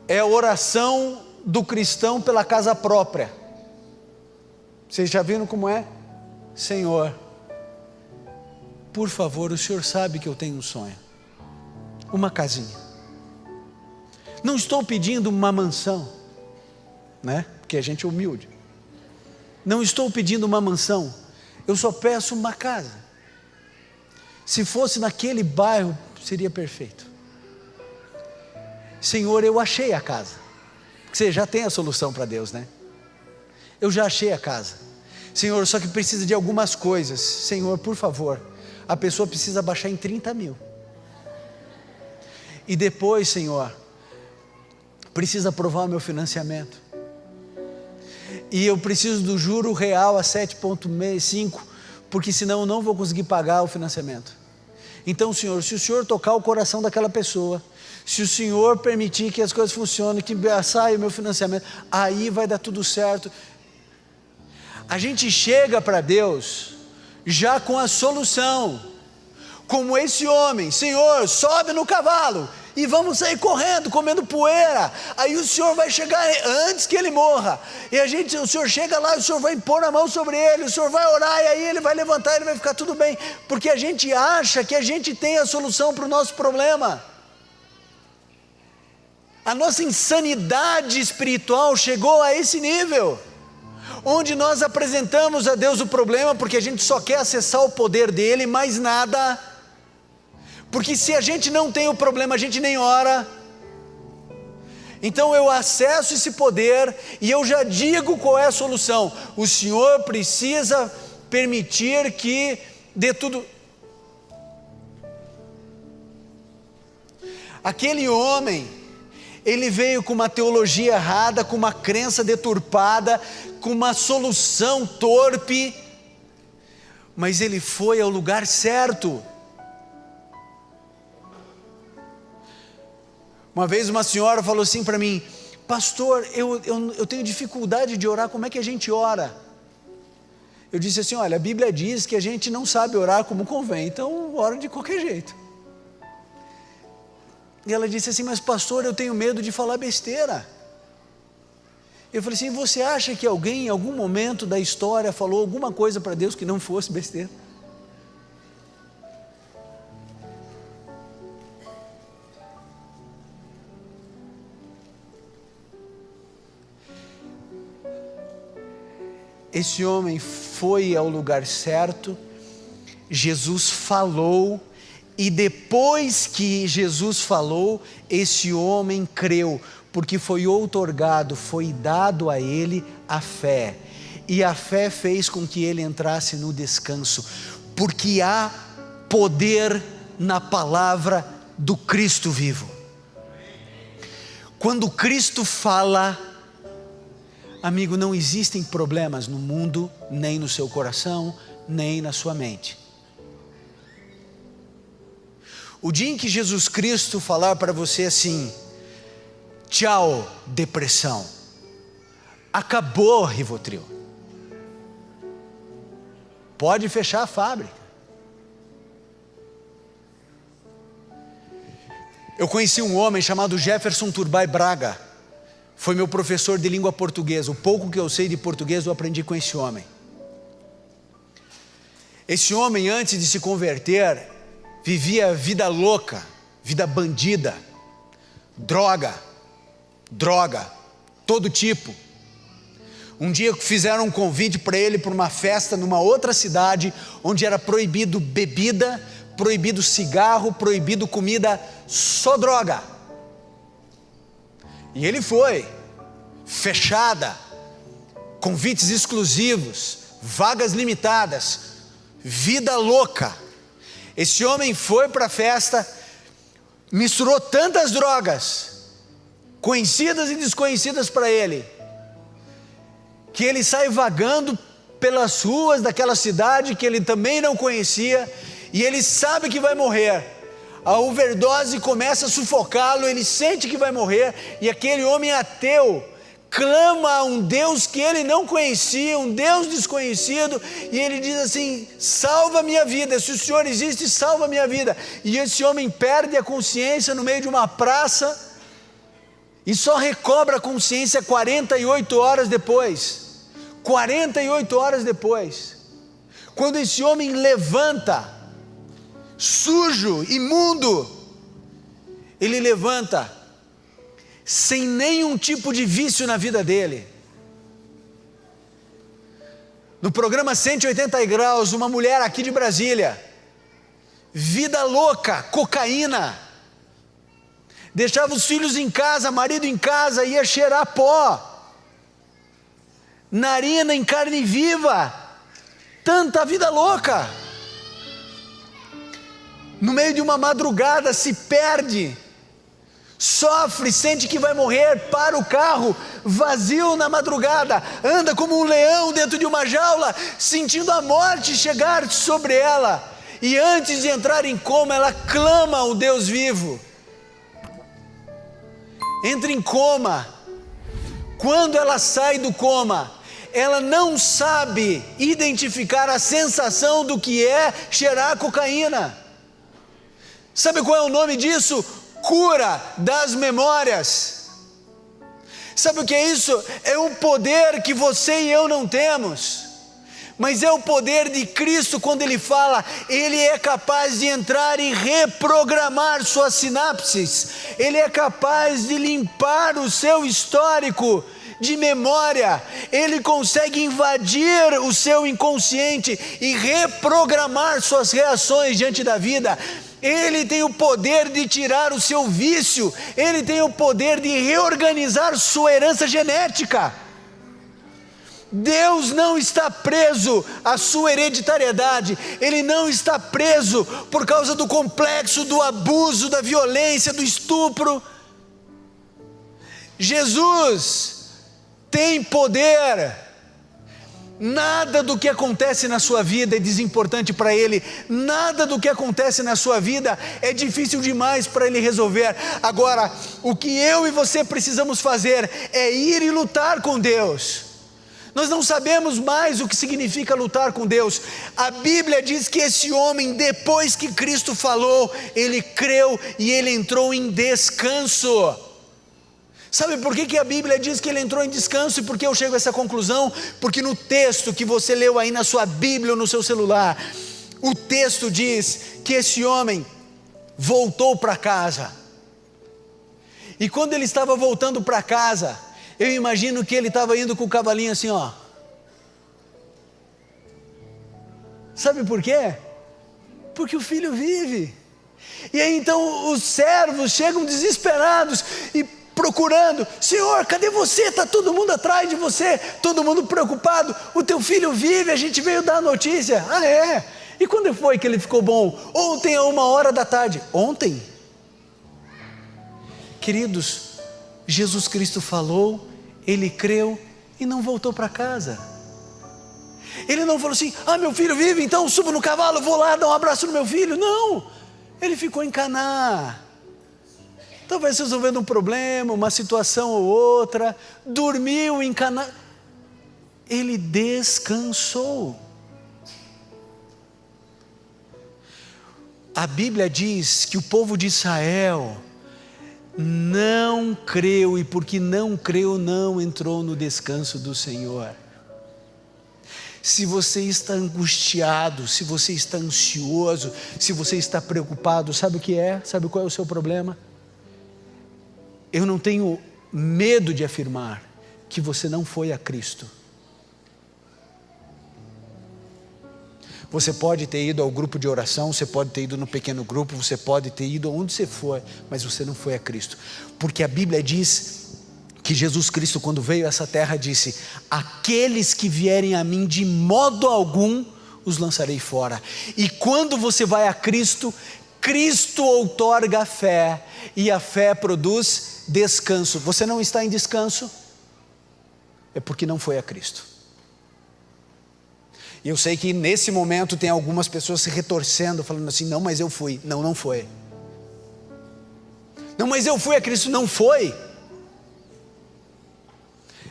É a oração do cristão pela casa própria. Vocês já viram como é? Senhor, por favor, o Senhor sabe que eu tenho um sonho. Uma casinha. Não estou pedindo uma mansão, né? Porque a gente é humilde. Não estou pedindo uma mansão, eu só peço uma casa. Se fosse naquele bairro, seria perfeito. Senhor, eu achei a casa. Você já tem a solução para Deus, né? Eu já achei a casa. Senhor, só que precisa de algumas coisas. Senhor, por favor, a pessoa precisa baixar em 30 mil. E depois, Senhor, precisa aprovar o meu financiamento. E eu preciso do juro real a 7,65, porque senão eu não vou conseguir pagar o financiamento. Então, Senhor, se o Senhor tocar o coração daquela pessoa, Se o Senhor permitir que as coisas funcionem, que saia o meu financiamento, aí vai dar tudo certo. A gente chega para Deus já com a solução, como esse homem: Senhor, sobe no cavalo e vamos sair correndo, comendo poeira. Aí o Senhor vai chegar antes que ele morra, e o Senhor chega lá, o Senhor vai impor a mão sobre ele, o Senhor vai orar, e aí ele vai levantar, ele vai ficar tudo bem, porque a gente acha que a gente tem a solução para o nosso problema. A nossa insanidade espiritual chegou a esse nível, onde nós apresentamos a Deus o problema, porque a gente só quer acessar o poder dele, mais nada. Porque se a gente não tem o problema, a gente nem ora. Então eu acesso esse poder e eu já digo qual é a solução: o Senhor precisa permitir que dê tudo. Aquele homem, ele veio com uma teologia errada, com uma crença deturpada, com uma solução torpe, mas ele foi ao lugar certo. Uma vez uma senhora falou assim para mim: pastor, eu tenho dificuldade de orar, como é que a gente ora? Eu disse assim: olha, a Bíblia diz que a gente não sabe orar como convém, então ora de qualquer jeito. E ela disse assim: mas pastor, eu tenho medo de falar besteira. Eu falei assim: você acha que alguém em algum momento da história falou alguma coisa para Deus que não fosse besteira? Esse homem foi ao lugar certo, Jesus falou, e depois que Jesus falou, esse homem creu, porque foi outorgado, foi dado a ele a fé, e a fé fez com que ele entrasse no descanso, porque há poder na palavra do Cristo vivo. Quando Cristo fala, amigo, não existem problemas no mundo, nem no seu coração, nem na sua mente. O dia em que Jesus Cristo falar para você assim: tchau, depressão, acabou Rivotril, pode fechar a fábrica. Eu conheci um homem chamado Jefferson Turbay Braga, foi meu professor de língua portuguesa. O pouco que eu sei de português eu aprendi com esse homem. Esse homem, antes de se converter, vivia vida louca, vida bandida, droga, todo tipo. Um dia fizeram um convite para ele para uma festa numa outra cidade, onde era proibido bebida, proibido cigarro, proibido comida, só droga. E ele foi, fechada, convites exclusivos, vagas limitadas, vida louca. Esse homem foi para a festa, misturou tantas drogas, conhecidas e desconhecidas para ele, que ele sai vagando pelas ruas daquela cidade que ele também não conhecia, e ele sabe que vai morrer. A overdose começa a sufocá-lo, ele sente que vai morrer, e aquele homem ateu clama a um Deus que ele não conhecia, um Deus desconhecido, e ele diz assim: salva a minha vida, se o Senhor existe, salva a minha vida. E esse homem perde a consciência no meio de uma praça, e só recobra a consciência 48 horas depois. 48 horas depois, quando esse homem levanta, sujo, imundo, ele levanta, sem nenhum tipo de vício na vida dele. No programa 180 graus, uma mulher aqui de Brasília, vida louca, cocaína, deixava os filhos em casa, marido em casa, ia cheirar pó, narina em carne viva, tanta vida louca. No meio de uma madrugada se perde, sofre, sente que vai morrer, para o carro, vazio na madrugada, anda como um leão dentro de uma jaula, sentindo a morte chegar sobre ela, e antes de entrar em coma, ela clama ao Deus vivo. entra em coma. Quando ela sai do coma, ela não sabe identificar a sensação do que é cheirar cocaína. Sabe qual é o nome disso? Cura das memórias. Sabe o que é isso? É um poder que você e eu não temos, mas é o poder de Cristo. Quando Ele fala, Ele é capaz de entrar e reprogramar suas sinapses, Ele é capaz de limpar o seu histórico de memória, Ele consegue invadir o seu inconsciente e reprogramar suas reações diante da vida. Ele tem o poder de tirar o seu vício, Ele tem o poder de reorganizar sua herança genética. Deus não está preso à sua hereditariedade, Ele não está preso por causa do complexo, do abuso, da violência, do estupro. Jesus tem poder. Nada do que acontece na sua vida é desimportante para Ele, nada do que acontece na sua vida é difícil demais para Ele resolver. Agora, o que eu e você precisamos fazer é ir e lutar com Deus. Nós não sabemos mais o que significa lutar com Deus. A Bíblia diz que esse homem, depois que Cristo falou, ele creu e ele entrou em descanso. Sabe por que a Bíblia diz que ele entrou em descanso e por que eu chego a essa conclusão? Porque no texto que você leu aí na sua Bíblia ou no seu celular, o texto diz que esse homem voltou para casa. E quando ele estava voltando para casa, eu imagino que ele estava indo com o cavalinho assim, ó. Sabe por quê? Porque o filho vive. E aí então os servos chegam desesperados e procurando: Senhor, cadê você? Está todo mundo atrás de você, todo mundo preocupado, o teu filho vive, a gente veio dar a notícia. Ah, é? E quando foi que ele ficou bom? Ontem a 13h. Ontem? Queridos, Jesus Cristo falou, ele creu e não voltou para casa. Ele não falou assim: ah, meu filho vive, então subo no cavalo, vou lá dar um abraço no meu filho. Não, ele ficou em Caná, talvez resolvendo um problema, uma situação ou outra, dormiu em Caná, ele descansou. A Bíblia diz que o povo de Israel não creu, e porque não creu, não entrou no descanso do Senhor. Se você está angustiado, se você está ansioso, se você está preocupado, sabe o que é? Sabe qual é o seu problema? Eu não tenho medo de afirmar que você não foi a Cristo. Você pode ter ido ao grupo de oração, você pode ter ido no pequeno grupo, você pode ter ido onde você for, mas você não foi a Cristo. Porque a Bíblia diz que Jesus Cristo, quando veio a essa terra, disse: aqueles que vierem a mim, de modo algum os lançarei fora. E quando você vai a Cristo, Cristo outorga a fé, e a fé produz descanso. Você não está em descanso? É porque não foi a Cristo. E eu sei que nesse momento tem algumas pessoas se retorcendo, falando assim: não, mas eu fui. Não, não foi. Não, mas eu fui a Cristo. Não foi.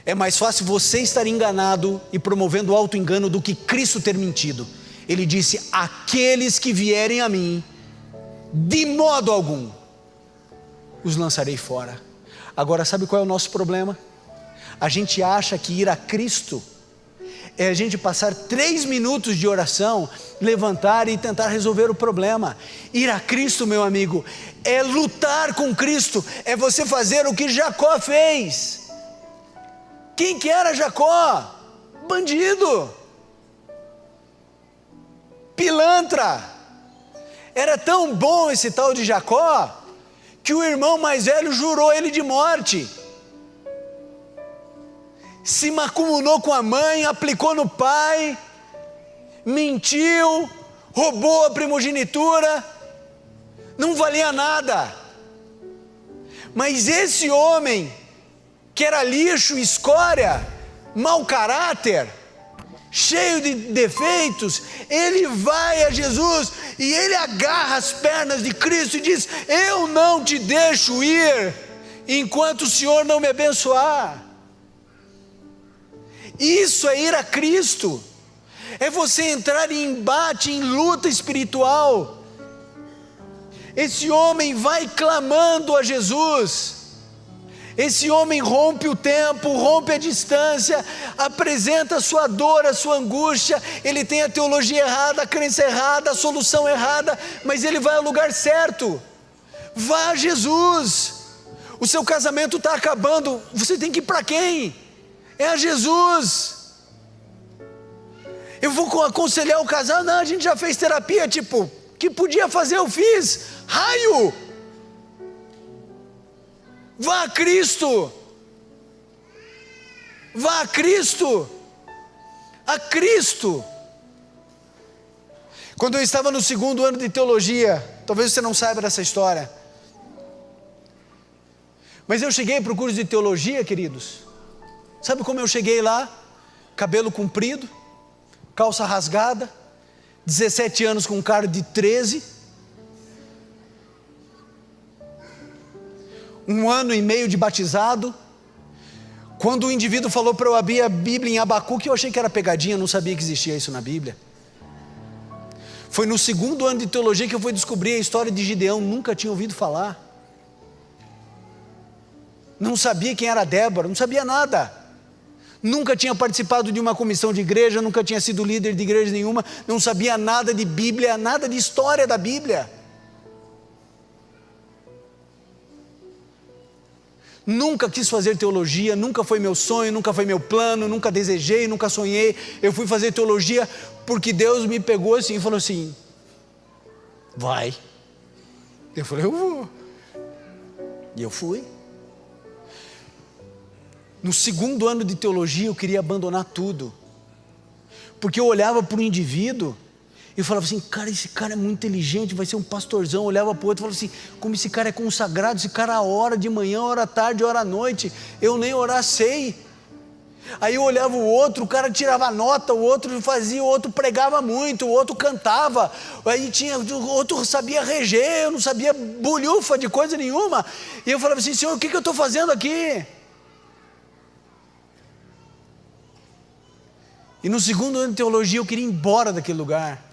É mais fácil você estar enganado e promovendo o auto-engano do que Cristo ter mentido. Ele disse: aqueles que vierem a mim, de modo algum os lançarei fora. Agora, sabe qual é o nosso problema? A gente acha que ir a Cristo é a gente passar 3 minutos de oração, levantar e tentar resolver o problema. Ir a Cristo, meu amigo, é lutar com Cristo, é você fazer o que Jacó fez. Quem que era Jacó? Bandido, pilantra. Era tão bom esse tal de Jacó, que o irmão mais velho jurou ele de morte. Se macumunou com a mãe, aplicou no pai, mentiu, roubou a primogenitura, não valia nada. Mas esse homem, que era lixo, escória, mau caráter, cheio de defeitos, ele vai a Jesus e ele agarra as pernas de Cristo e diz: eu não te deixo ir enquanto o Senhor não me abençoar. Isso é ir a Cristo, é você entrar em embate, em luta espiritual. Esse homem vai clamando a Jesus, esse homem rompe o tempo, rompe a distância, apresenta a sua dor, a sua angústia. Ele tem a teologia errada, a crença errada, a solução errada, mas ele vai ao lugar certo. Vá a Jesus. O seu casamento está acabando, você tem que ir para quem? É a Jesus. Eu vou aconselhar o casal, não, a gente já fez terapia, tipo, que podia fazer eu fiz, raio. Vá a Cristo, vá a Cristo, a Cristo. Quando eu estava no 2º ano de teologia, talvez você não saiba dessa história, mas eu cheguei para o curso de teologia, queridos. Sabe como eu cheguei lá? Cabelo comprido, calça rasgada, 17 anos com um cara de 13, 1 ano e meio de batizado. Quando o indivíduo falou para eu abrir a Bíblia em Abacuque, eu achei que era pegadinha, não sabia que existia isso na Bíblia. Foi no 2º ano de teologia que eu fui descobrir a história de Gideão, nunca tinha ouvido falar. Não sabia quem era Débora, não sabia nada. Nunca tinha participado de uma comissão de igreja, nunca tinha sido líder de igreja nenhuma, não sabia nada de Bíblia, nada de história da Bíblia. Nunca quis fazer teologia, nunca foi meu sonho, nunca foi meu plano, nunca desejei, nunca sonhei. Eu fui fazer teologia porque Deus me pegou assim e falou assim: vai. Eu falei, eu vou. E eu fui. No 2º ano de teologia eu queria abandonar tudo, porque eu olhava para o indivíduo e falava assim, cara, esse cara é muito inteligente, vai ser um pastorzão. Eu olhava para o outro e falava assim, como esse cara é consagrado, esse cara ora de manhã, ora à tarde, ora à noite, eu nem orar sei. Aí eu olhava o outro, o cara tirava nota, o outro fazia, o outro pregava muito, o outro cantava, aí tinha, o outro sabia reger, eu não sabia bolhufa de coisa nenhuma. E eu falava assim, Senhor, o que eu estou fazendo aqui? E no 2º ano de teologia eu queria ir embora daquele lugar.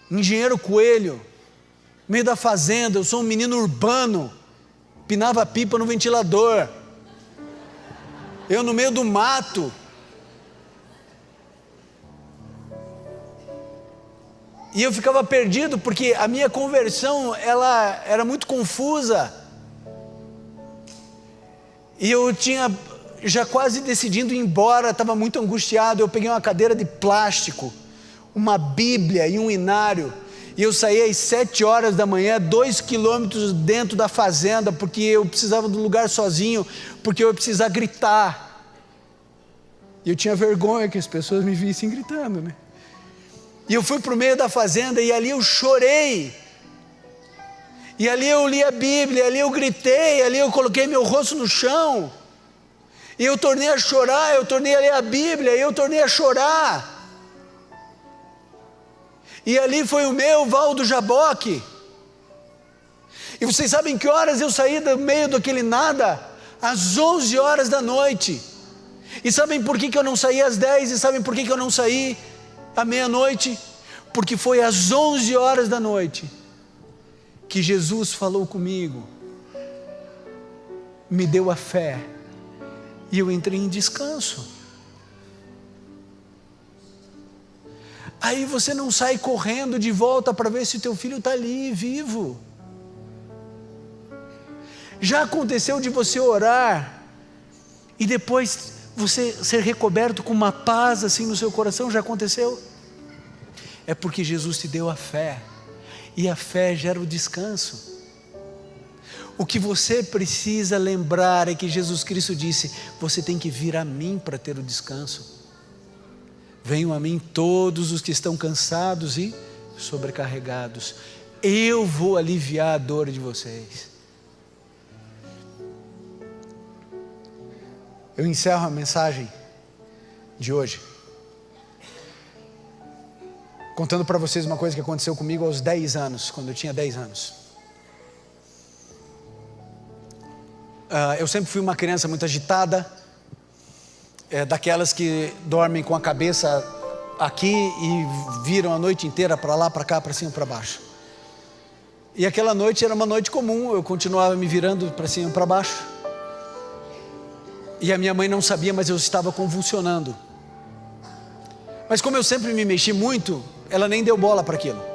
Engenheiro Coelho, meio da fazenda, eu sou um menino urbano, pinava pipa no ventilador, eu no meio do mato. E eu ficava perdido, porque a minha conversão, ela era muito confusa. E eu tinha já quase decidindo ir embora, estava muito angustiado. Eu peguei uma cadeira de plástico, uma Bíblia e um inário, e eu saí às 7 horas da manhã, 2 quilômetros dentro da fazenda, porque eu precisava de um lugar sozinho, porque eu ia precisar gritar. E eu tinha vergonha que as pessoas me vissem gritando, né? E eu fui para o meio da fazenda, e ali eu chorei, e ali eu li a Bíblia, ali eu gritei, ali eu coloquei meu rosto no chão, e eu tornei a chorar, eu tornei a ler a Bíblia, e eu tornei a chorar. E ali foi o meu Val do Jaboque. E vocês sabem que horas eu saí do meio daquele nada? Às 11 horas da noite. E sabem por que eu não saí às 10? E sabem por que eu não saí à meia-noite? Porque foi às 11 horas da noite que Jesus falou comigo, me deu a fé, e eu entrei em descanso. Aí você não sai correndo de volta para ver se o teu filho está ali, vivo. Já aconteceu de você orar, e depois você ser recoberto com uma paz assim no seu coração? Já aconteceu? É porque Jesus te deu a fé, e a fé gera o descanso. O que você precisa lembrar é que Jesus Cristo disse, você tem que vir a mim para ter o descanso. Venham a mim todos os que estão cansados e sobrecarregados, eu vou aliviar a dor de vocês. Eu encerro a mensagem de hoje contando para vocês uma coisa que aconteceu comigo aos 10 anos, quando eu tinha 10 anos. Eu sempre fui uma criança muito agitada, daquelas que dormem com a cabeça aqui e viram a noite inteira para lá, para cá, para cima, para baixo. E aquela noite era uma noite comum, eu continuava me virando para cima e para baixo. E a minha mãe não sabia, mas eu estava convulsionando. Mas como eu sempre me mexi muito, ela nem deu bola para aquilo.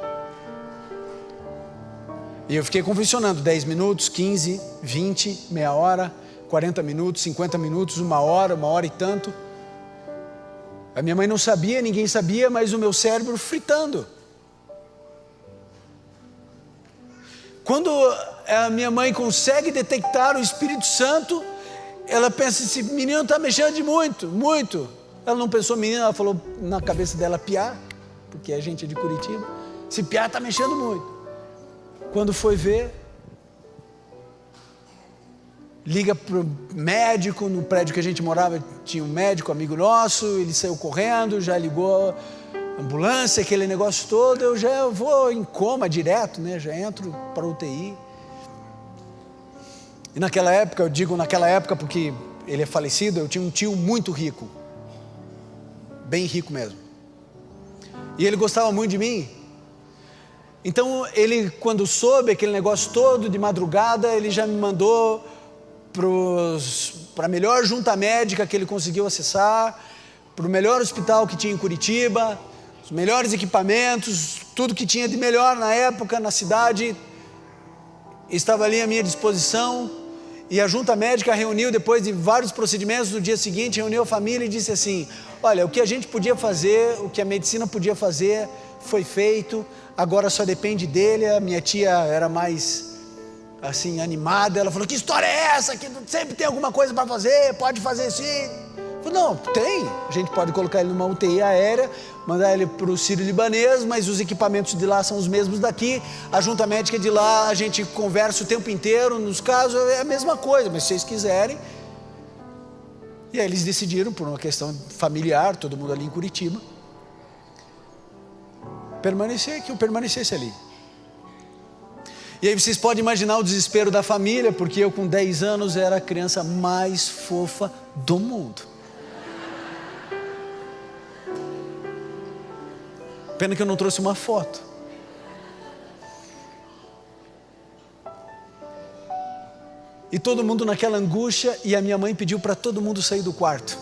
E eu fiquei convulsionando 10 minutos, 15, 20, meia hora, 40 minutos, 50 minutos, uma hora e tanto. A minha mãe não sabia, ninguém sabia, mas o meu cérebro fritando. Quando a minha mãe consegue detectar o Espírito Santo, ela pensa, esse menino está mexendo de muito. Ela não pensou menino, ela falou na cabeça dela piá, porque a gente é de Curitiba. Esse piá está mexendo muito. Quando foi ver, liga para o médico, no prédio que a gente morava tinha um médico, amigo nosso, ele saiu correndo, já ligou a ambulância, aquele negócio todo, eu já vou em coma direto, né? Já entro para UTI. E naquela época, eu digo naquela época porque ele é falecido, eu tinha um tio muito rico, bem rico mesmo, e ele gostava muito de mim. Então ele, quando soube aquele negócio todo, de madrugada, ele já me mandou para a melhor junta médica que ele conseguiu acessar, para o melhor hospital que tinha em Curitiba, os melhores equipamentos, tudo que tinha de melhor na época, na cidade, estava ali à minha disposição. E a junta médica reuniu, depois de vários procedimentos, no dia seguinte, reuniu a família e disse assim: olha, o que a gente podia fazer, o que a medicina podia fazer, foi feito, agora só depende dele. A minha tia era mais assim, animada, ela falou: que história é essa? Que sempre tem alguma coisa para fazer, pode fazer sim. Eu falei: não, tem, a gente pode colocar ele numa UTI aérea, mandar ele para o Sírio-Libanês, mas os equipamentos de lá são os mesmos daqui, a junta médica de lá a gente conversa o tempo inteiro, nos casos é a mesma coisa, mas se vocês quiserem. E aí eles decidiram, por uma questão familiar, todo mundo ali em Curitiba, que eu permanecesse ali. E aí vocês podem imaginar o desespero da família, porque eu com 10 anos era a criança mais fofa do mundo. Pena que eu não trouxe uma foto. E todo mundo naquela angústia, e a minha mãe pediu para todo mundo sair do quarto.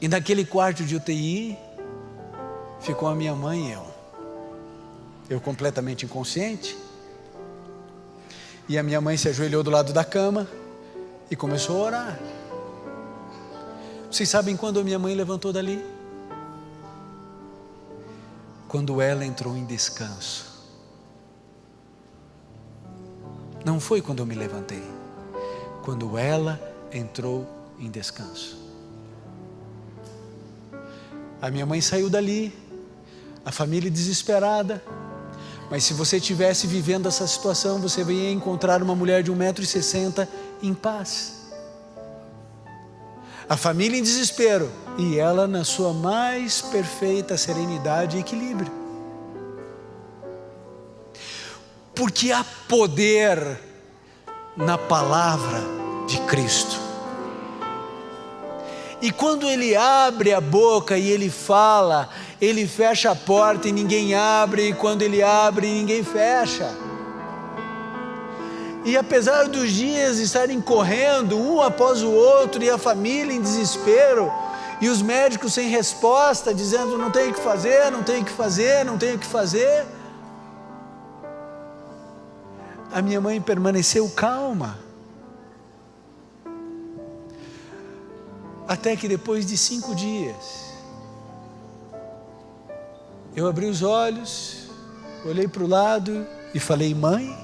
E naquele quarto de UTI, ficou a minha mãe e eu completamente inconsciente. E a minha mãe se ajoelhou do lado da cama e começou a orar. Vocês sabem quando a minha mãe levantou dali? Quando ela entrou em descanso. Não foi quando eu me levantei. Quando ela entrou em descanso. A minha mãe saiu dali, a família desesperada. Mas se você estivesse vivendo essa situação, você ia encontrar uma mulher de 1,60 m em paz. A família em desespero e ela na sua mais perfeita serenidade e equilíbrio. Porque há poder na palavra de Cristo. E quando Ele abre a boca e Ele fala, Ele fecha a porta e ninguém abre, e quando Ele abre, ninguém fecha. E apesar dos dias estarem correndo, um após o outro, e a família em desespero, e os médicos sem resposta, dizendo: não tenho o que fazer, não tenho o que fazer, não tenho o que fazer, a minha mãe permaneceu calma. Até que depois de 5 dias, eu abri os olhos, olhei para o lado e falei: mãe,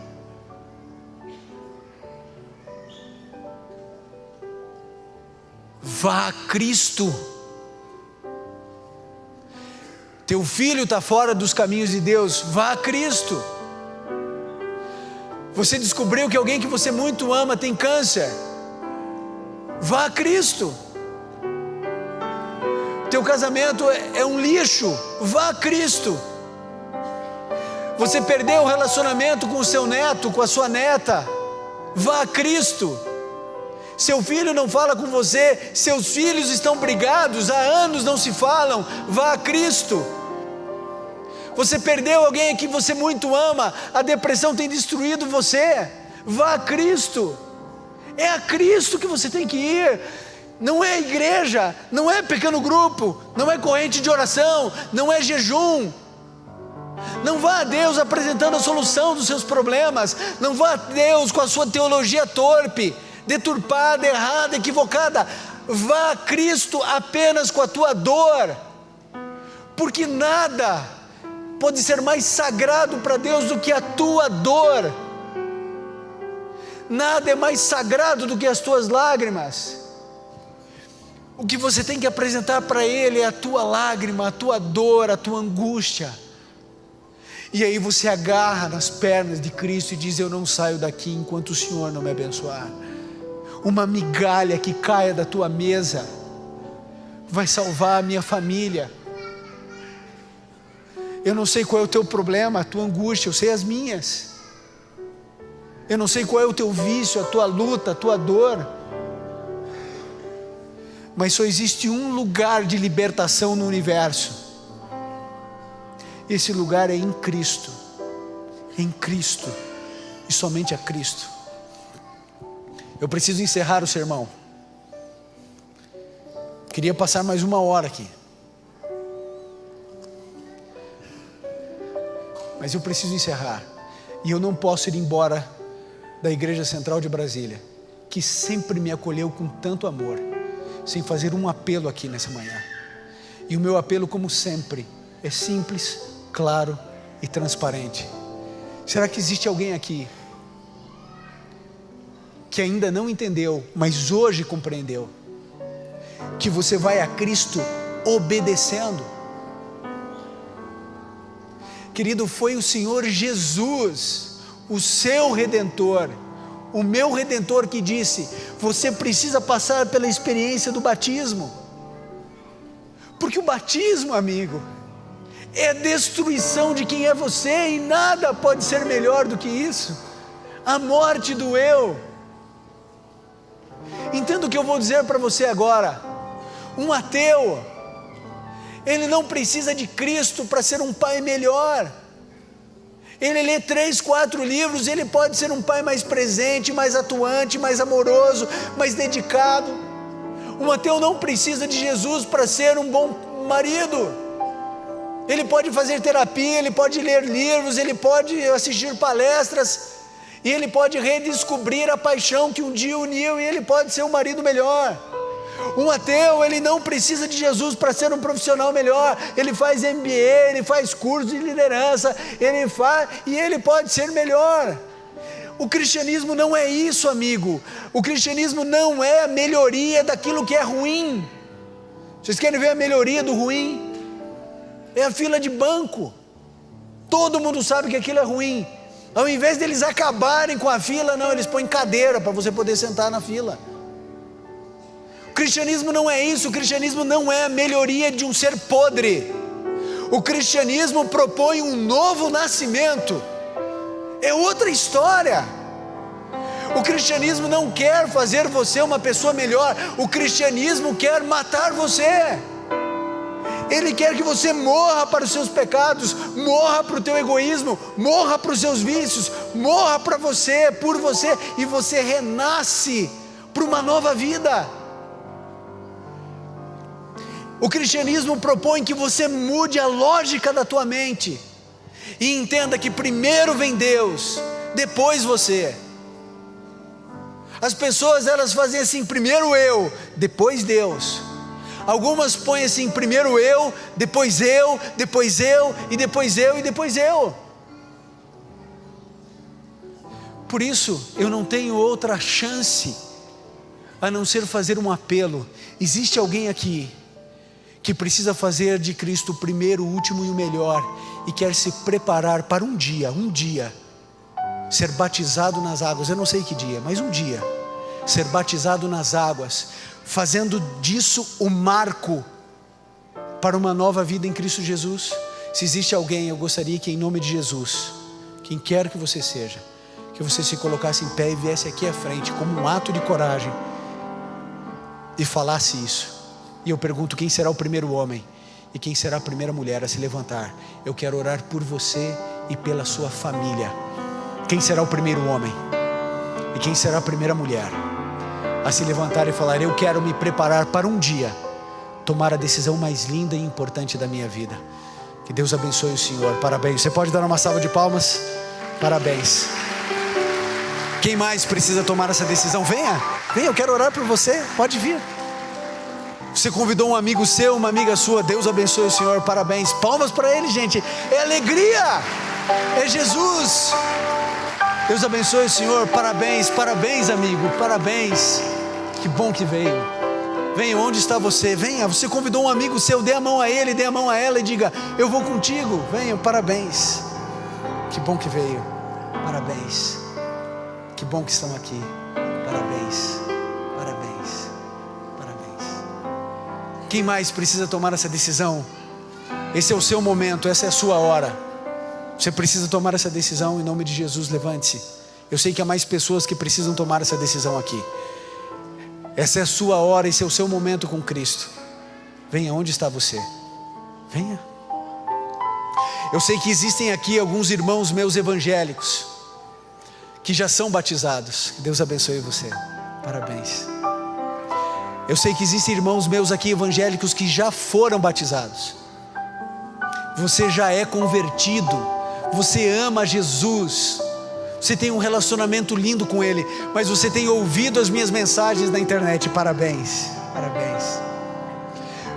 vá a Cristo. Teu filho está fora dos caminhos de Deus, vá a Cristo. Você descobriu que alguém que você muito ama tem câncer, vá a Cristo. Teu casamento é um lixo, vá a Cristo. Você perdeu o relacionamento com o seu neto, com a sua neta, vá a Cristo. Seu filho não fala com você, seus filhos estão brigados, há anos não se falam, vá a Cristo. Você perdeu alguém que você muito ama, a depressão tem destruído você, vá a Cristo. É a Cristo que você tem que ir. Não é igreja, não é pequeno grupo, não é corrente de oração, não é jejum. Não vá a Deus apresentando a solução dos seus problemas, não vá a Deus com a sua teologia torpe, deturpada, errada, equivocada. Vá a Cristo apenas com a tua dor, porque nada pode ser mais sagrado para Deus do que a tua dor. Nada é mais sagrado do que as tuas lágrimas. O que você tem que apresentar para Ele é a tua lágrima, a tua dor, a tua angústia. E aí você agarra nas pernas de Cristo e diz: eu não saio daqui enquanto o Senhor não me abençoar. Uma migalha que caia da tua mesa vai salvar a minha família. Eu não sei qual é o teu problema, a tua angústia, eu sei as minhas. Eu não sei qual é o teu vício, a tua luta, a tua dor. Mas só existe um lugar de libertação no universo. Esse lugar é em Cristo. Em Cristo. E somente a Cristo. Eu preciso encerrar o sermão. Queria passar mais 1 hora aqui. Mas eu preciso encerrar. E eu não posso ir embora da Igreja Central de Brasília, que sempre me acolheu com tanto amor, sem fazer um apelo aqui nessa manhã. E o meu apelo, como sempre, é simples, claro e transparente. Será que existe alguém aqui que ainda não entendeu, mas hoje compreendeu, que você vai a Cristo obedecendo? Querido, foi o Senhor Jesus, o seu Redentor, o meu Redentor, que disse: você precisa passar pela experiência do batismo. Porque o batismo, amigo, é a destruição de quem é você, e nada pode ser melhor do que isso. A morte do eu. Entenda o que eu vou dizer para você agora. Um ateu, ele não precisa de Cristo para ser um pai melhor. Ele lê 3, 4 livros, ele pode ser um pai mais presente, mais atuante, mais amoroso, mais dedicado. Um ateu não precisa de Jesus para ser um bom marido. Ele pode fazer terapia, ele pode ler livros, ele pode assistir palestras, e ele pode redescobrir a paixão que um dia uniu, e ele pode ser um marido melhor. Um ateu, ele não precisa de Jesus para ser um profissional melhor. Ele faz MBA, ele faz curso de liderança, e ele pode ser melhor. O cristianismo não é isso, amigo. O cristianismo não é a melhoria daquilo que é ruim. Vocês querem ver a melhoria do ruim? É a fila de banco. Todo mundo sabe que aquilo é ruim. Ao invés deles acabarem com a fila, não, eles põem cadeira para você poder sentar na fila. O cristianismo não é isso. O cristianismo não é a melhoria de um ser podre. O cristianismo propõe um novo nascimento. É outra história. O cristianismo não quer fazer você uma pessoa melhor. O cristianismo quer matar você. Ele quer que você morra para os seus pecados, morra para o teu egoísmo, morra para os seus vícios, morra para você, por você, e você renasce para uma nova vida. O cristianismo propõe que você mude a lógica da tua mente e entenda que primeiro vem Deus, depois você. As pessoas, elas fazem assim: primeiro eu, depois Deus. Algumas põem assim: primeiro eu, depois eu, depois eu, e depois eu, e depois eu. Por isso, eu não tenho outra chance a não ser fazer um apelo. Existe alguém aqui que precisa fazer de Cristo o primeiro, o último e o melhor, e quer se preparar para um dia, ser batizado nas águas. Eu não sei que dia, mas um dia, ser batizado nas águas, fazendo disso o marco para uma nova vida em Cristo Jesus. Se existe alguém, eu gostaria que em nome de Jesus, quem quer que você seja, que você se colocasse em pé e viesse aqui à frente como um ato de coragem e falasse isso. E eu pergunto, quem será o primeiro homem e quem será a primeira mulher a se levantar? Eu quero orar por você e pela sua família. Quem será o primeiro homem e quem será a primeira mulher a se levantar e falar: eu quero me preparar para um dia tomar a decisão mais linda e importante da minha vida? Que Deus abençoe o senhor. Parabéns. Você pode dar uma salva de palmas? Parabéns. Quem mais precisa tomar essa decisão? Venha, eu quero orar por você. Pode vir. Você convidou um amigo seu, uma amiga sua. Deus abençoe o senhor. Parabéns. Palmas para ele, gente. É alegria, é Jesus. Deus abençoe o senhor. Parabéns, amigo. Parabéns. Que bom que veio. Venha, onde está você? Venha, você convidou um amigo seu. Dê a mão a ele, dê a mão a ela e diga: eu vou contigo. Venha, parabéns. Que bom que veio. Parabéns. Que bom que estão aqui. Parabéns. Quem mais precisa tomar essa decisão? Esse é o seu momento, essa é a sua hora. Você precisa tomar essa decisão. Em nome de Jesus, levante-se. Eu sei que há mais pessoas que precisam tomar essa decisão aqui. Essa é a sua hora, esse é o seu momento com Cristo. Venha, onde está você? Venha. Eu sei que existem aqui alguns irmãos meus evangélicos que já são batizados. Deus abençoe você. Parabéns. Eu sei que existem irmãos meus aqui evangélicos que já foram batizados. Você já é convertido. Você ama Jesus. Você tem um relacionamento lindo com Ele. Mas você tem ouvido as minhas mensagens na internet. Parabéns.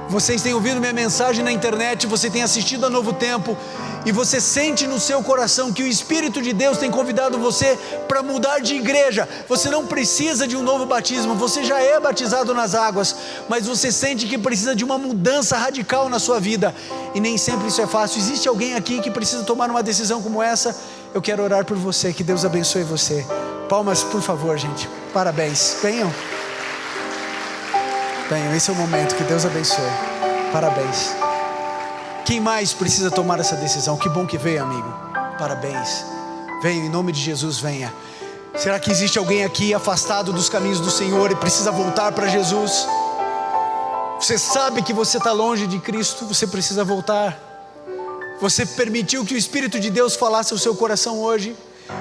Vocês têm ouvido minha mensagem na internet. Você tem assistido a Novo Tempo. E você sente no seu coração que o Espírito de Deus tem convidado você para mudar de igreja. Você não precisa de um novo batismo, você já é batizado nas águas, mas você sente que precisa de uma mudança radical na sua vida, e nem sempre isso é fácil. Existe alguém aqui que precisa tomar uma decisão como essa? Eu quero orar por você, que Deus abençoe você. Palmas, por favor, gente. Parabéns. Venham, esse é o momento. Que Deus abençoe. Parabéns. Quem mais precisa tomar essa decisão? Que bom que veio, amigo. Parabéns. Venha, em nome de Jesus, venha. Será que existe alguém aqui afastado dos caminhos do Senhor e precisa voltar para Jesus? Você sabe que você está longe de Cristo, você precisa voltar. Você permitiu que o Espírito de Deus falasse ao seu coração hoje.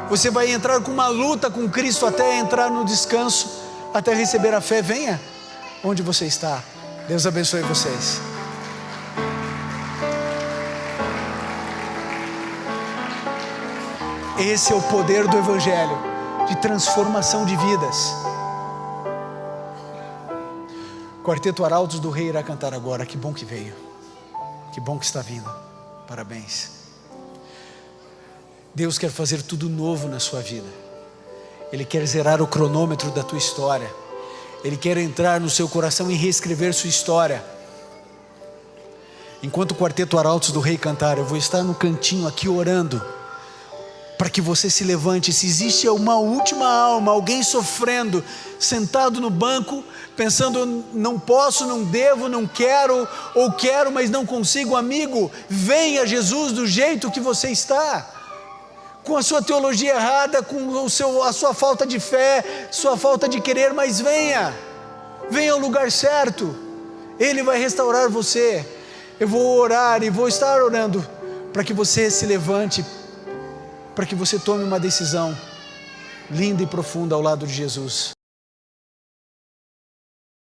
Você vai entrar com uma luta com Cristo até entrar no descanso, até receber a fé. Venha, onde você está. Deus abençoe vocês. Esse é o poder do Evangelho, de transformação de vidas. Quarteto Arautos do Rei irá cantar agora. Que bom que veio. Que bom que está vindo. Parabéns. Deus quer fazer tudo novo na sua vida. Ele quer zerar o cronômetro da tua história. Ele quer entrar no seu coração e reescrever sua história. Enquanto o Quarteto Arautos do Rei cantar, eu vou estar no cantinho aqui orando, para que você se levante. Se existe uma última alma, alguém sofrendo, sentado no banco, pensando: não posso, não devo, não quero, ou quero, mas não consigo. Amigo, venha a Jesus do jeito que você está, com a sua teologia errada, com a sua falta de fé, sua falta de querer, mas venha ao lugar certo. Ele vai restaurar você. Eu vou orar e vou estar orando para que você se levante, para que você tome uma decisão linda e profunda ao lado de Jesus.